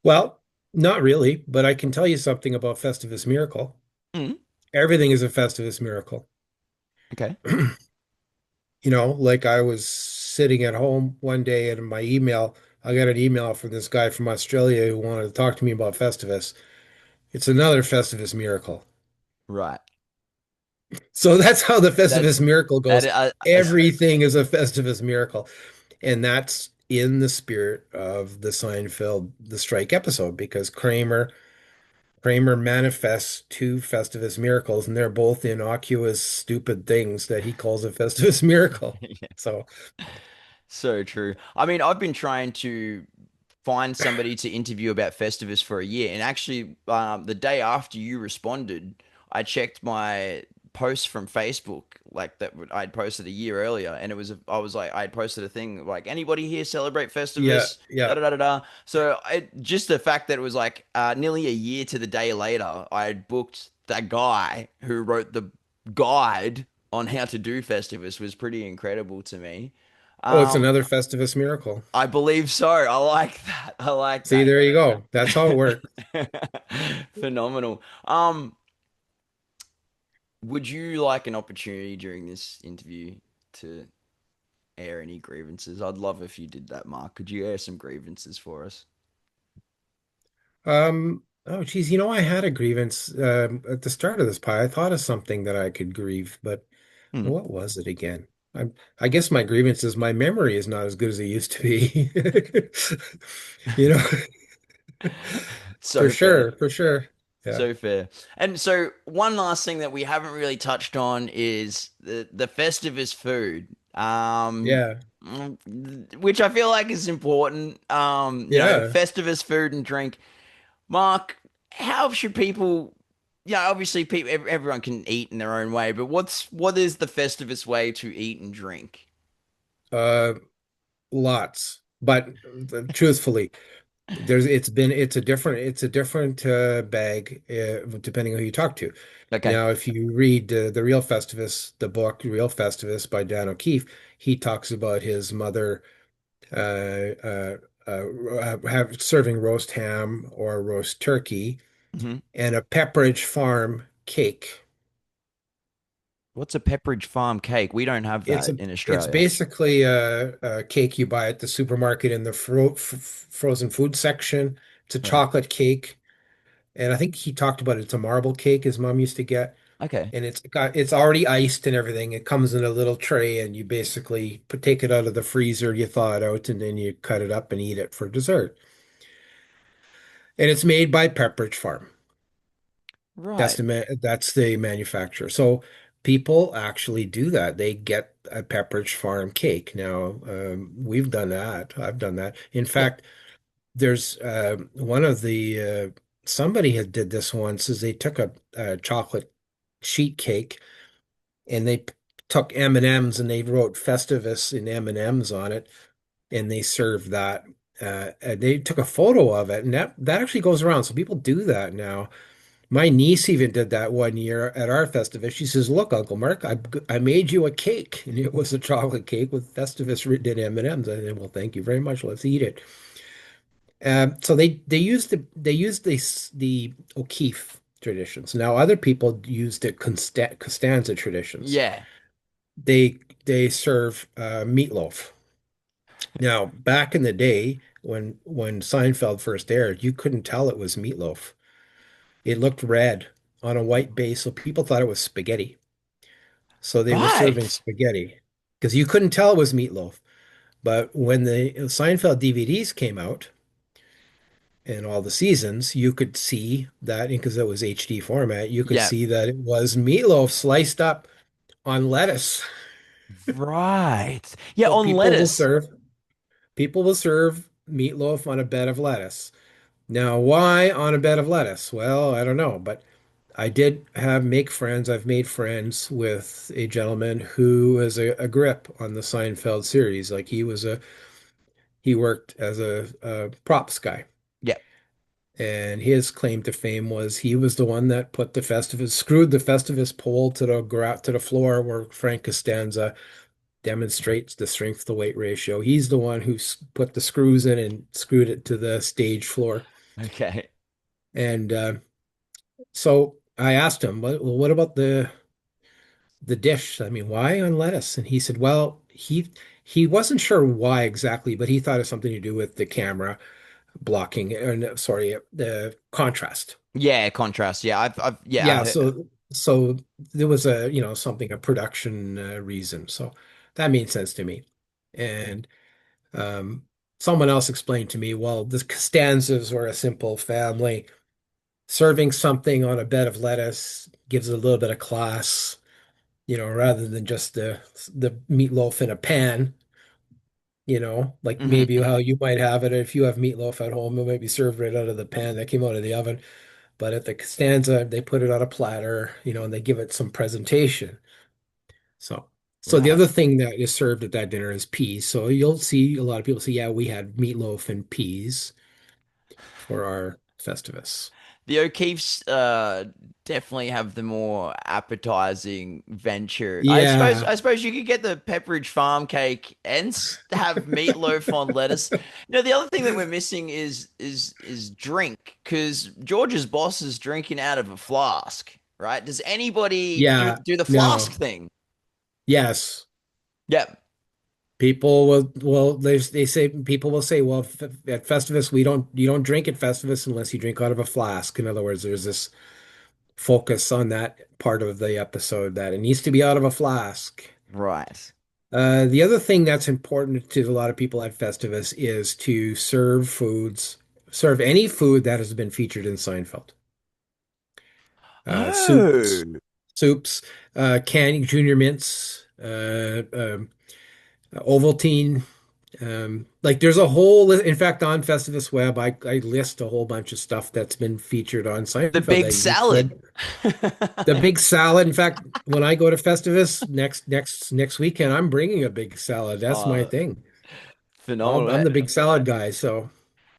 Well, not really, but I can tell you something about Festivus Miracle. Mm, Everything is a Festivus Miracle. okay. Like I was sitting at home one day and in my email, I got an email from this guy from Australia who wanted to talk to me about Festivus. It's another Festivus Miracle. Right. So that's how the That, Festivus Miracle that, goes. Everything is a Festivus Miracle. And that's in the spirit of the Seinfeld The Strike episode because Kramer manifests two Festivus miracles, and they're both innocuous, stupid things that he calls a Festivus miracle. yeah, So, so true. I mean, I've been trying to find somebody to interview about Festivus for a year. And actually, the day after you responded, I checked my post from Facebook, like that I'd posted a year earlier, and I was like, I'd posted a thing like, anybody here celebrate yeah, Festivus? Da yeah. da da da da. So just the fact that it was like nearly a year to the day later, I had booked that guy who wrote the guide on how to do Festivus was pretty incredible to me. Oh, it's Um, another Festivus miracle. I believe so. I like that. I like See, that. there you go. That's how it works. Phenomenal. Would you like an opportunity during this interview to air any grievances? I'd love if you did that, Mark. Could you air some grievances for us? Oh, geez, I had a grievance at the start of this pie. I thought of something that I could grieve, but Hmm. what was it again? I guess my grievance is my memory is not as good as it used to be. You know, for So fair. sure, for sure. Yeah. So fair. And so one last thing that we haven't really touched on is the Festivus food. Yeah. Which I feel like is important. Yeah. Festivus food and drink. Mark, how should people? Yeah, obviously, everyone can eat in their own way, but what is the Festivus way to eat and drink? Uh, Lots. But truthfully, it's a different bag depending on who you talk to. Okay. Now, if you read the Real Festivus, the book Real Festivus by Dan O'Keefe, he talks about his mother uh, serving roast ham or roast turkey Hmm. and a Pepperidge Farm cake. What's a Pepperidge Farm cake? We don't have that in It's Australia. basically a cake you buy at the supermarket in the frozen food section. It's a Right. chocolate cake, and I think he talked about it's a marble cake his mom used to get. Okay. and it's already iced and everything. It comes in a little tray, and you basically take it out of the freezer, you thaw it out, and then you cut it up and eat it for dessert. And it's made by Pepperidge Farm. Right. That's the manufacturer. So people actually do that. They get a Pepperidge Farm cake. Now, we've done that. I've done that. In Yeah. fact, there's one of the somebody had did this once is they took a chocolate sheet cake and they took M&Ms and they wrote Festivus in M&Ms on it and they served that. And they took a photo of it and that actually goes around. So people do that now. My niece even did that one year at our Festivus. She says, "Look, Uncle Mark, I made you a cake, and it was a chocolate cake with Festivus written in M&Ms." I said, "Well, thank you very much. Let's eat it." So they used the O'Keeffe traditions. Now other people use the Costanza traditions. Yeah. They serve meatloaf. Now back in the day when Seinfeld first aired, you couldn't tell it was meatloaf. It looked red on a white base, so people thought it was spaghetti. So they were serving Right. spaghetti because you couldn't tell it was meatloaf. But when the Seinfeld DVDs came out and all the seasons, you could see that because it was HD format, you could Yeah. see that it was meatloaf sliced up on lettuce. Right. Yeah, So on lettuce. people will serve meatloaf on a bed of lettuce. Now, why on a bed of lettuce? Well, I don't know, but I did have make friends. I've made friends with a gentleman who was a grip on the Seinfeld series. Like he worked as a props guy. Yeah. And his claim to fame was he was the one that put screwed the Festivus pole to the floor where Frank Costanza demonstrates the strength to weight ratio. He's the one who put the screws in and screwed it to the stage floor. Okay. And so I asked him, well, what about the dish? I mean, why on lettuce? And he said, well, he wasn't sure why exactly, but he thought it was something to do with the camera blocking, or no, sorry, the contrast. Yeah, contrast. Yeah, yeah, Yeah, so there was a production reason. So that made sense to me. And um, someone else explained to me, well, the Costanzas were a simple family. Serving something on a bed of lettuce gives it a little bit of class, rather than just the meatloaf in a pan. Like hmm maybe how you might have it if you have meatloaf at home, it might be served right out of the pan that came out of the oven. But at the Costanza, they put it on a platter, and they give it some presentation. So, so the Right. other thing that is served at that dinner is peas. So you'll see a lot of people say, "Yeah, we had meatloaf and peas for our Festivus." The O'Keeffes definitely have the more appetizing venture. Yeah, I suppose you could get the Pepperidge Farm cake and have meatloaf on lettuce. The other thing that we're missing is drink because George's boss is drinking out of a flask, right? Does anybody yeah, do the flask no, thing? yes. Yep. People will they say people will say, well, at Festivus you don't drink at Festivus unless you drink out of a flask. In other words, there's this focus on that part of the episode that it needs to be out of a flask. Right. The other thing that's important to a lot of people at Festivus is to serve any food that has been featured in Seinfeld. Uh, soups, Oh. soups, candy, junior mints, Ovaltine. Like there's a whole, in fact, on Festivus Web, I list a whole bunch of stuff that's been featured on The Seinfeld big that you salad. could. The big salad. In fact, when I go to Festivus next weekend, I'm bringing a big salad. That's my Oh, thing. I'm phenomenal. the big salad guy. So,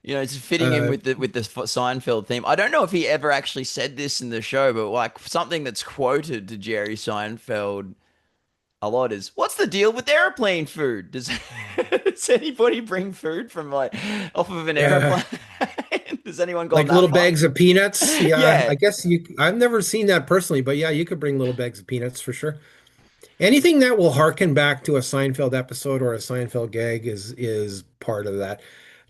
It's fitting in uh, with the Seinfeld theme. I don't know if he ever actually said this in the show, but like something that's quoted to Jerry Seinfeld a lot is, "What's the deal with airplane food? Does does anybody bring food from like off of an uh, airplane? Does anyone gone like that little far?" bags of peanuts. Yeah, Yeah, I guess I've never seen that personally, but yeah, you could bring little bags of peanuts for sure. Anything that will harken back to a Seinfeld episode or a Seinfeld gag is part of that.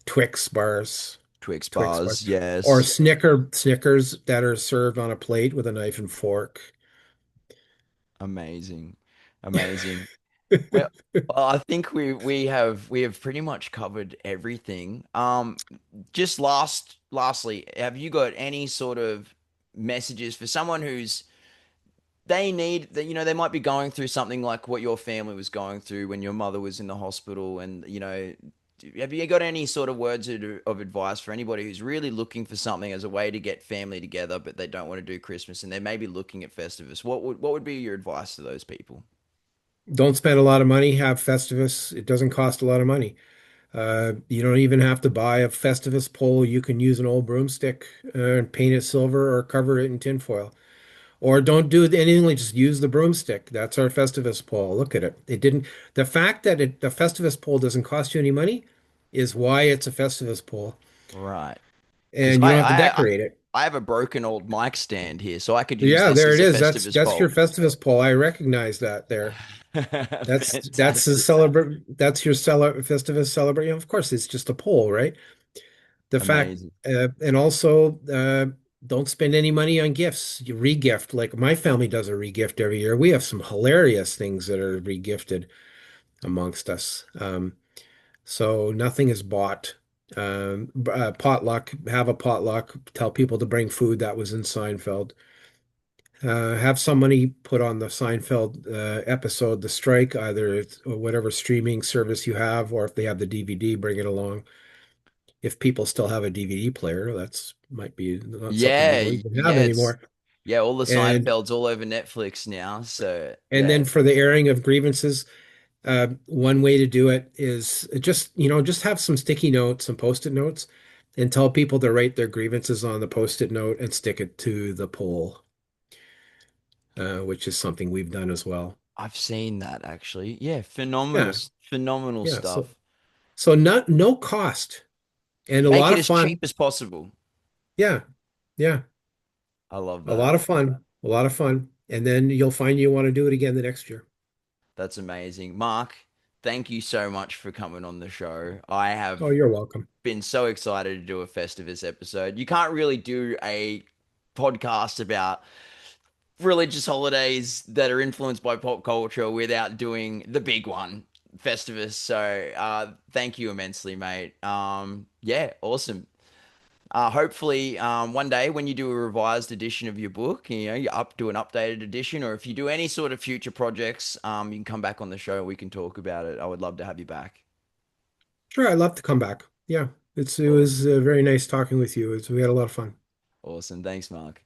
Twix bars, Twix Twix bars, bars. or Yes. Snickers that are served on a plate with a knife and fork. Amazing. Amazing. Well, I think we have pretty much covered everything. Just lastly, have you got any sort of messages for someone who's they need that, they might be going through something like what your family was going through when your mother was in the hospital, and have you got any sort of words of advice for anybody who's really looking for something as a way to get family together, but they don't want to do Christmas and they're maybe looking at Festivus? What would be your advice to those people? Don't spend a lot of money, have Festivus. It doesn't cost a lot of money. You don't even have to buy a Festivus pole. You can use an old broomstick and paint it silver or cover it in tinfoil. Or don't do anything, like just use the broomstick. That's our Festivus pole. Look at it. It didn't, the fact that the Festivus pole doesn't cost you any money is why it's a Festivus pole. Right. Because And you don't have to decorate it. I have a broken old mic stand here, so I could use Yeah, this there as it a is. That's Festivus that's your pole. Festivus pole. I recognize that there. That's a Fantastic. celebrate. That's your Festivus celebrate. Of course, it's just a pole, right? The fact, Amazing. and also don't spend any money on gifts. You regift, like my family does a regift every year. We have some hilarious things that are regifted amongst us. So nothing is bought. Potluck, have a potluck. Tell people to bring food. That was in Seinfeld. Have somebody put on the Seinfeld episode, The Strike, either whatever streaming service you have, or if they have the DVD, bring it along. If people still have a DVD player, that's might be not something they Yeah, don't even have yeah, anymore. yeah, all the And Seinfelds all over Netflix now. So and yeah, then for the airing of grievances, one way to do it is just have some sticky notes, some post-it notes, and tell people to write their grievances on the post-it note and stick it to the poll, which is something we've done as well. I've seen that actually. Yeah, Yeah, phenomenal yeah. So stuff. not no cost and a Make lot it of as fun. cheap as possible. Yeah, yeah. I love A that. lot of fun. A lot of fun. And then you'll find you want to do it again the next year. That's amazing. Mark, thank you so much for coming on the show. I Oh, have you're welcome. been so excited to do a Festivus episode. You can't really do a podcast about religious holidays that are influenced by pop culture without doing the big one, Festivus. So thank you immensely, mate. Yeah, awesome. Hopefully, one day when you do a revised edition of your book, you do an updated edition, or if you do any sort of future projects, you can come back on the show. We can talk about it. I would love to have you back. Sure, I'd love to come back. Yeah, it Awesome. was very nice talking with you. We had a lot of fun. Awesome. Thanks, Mark.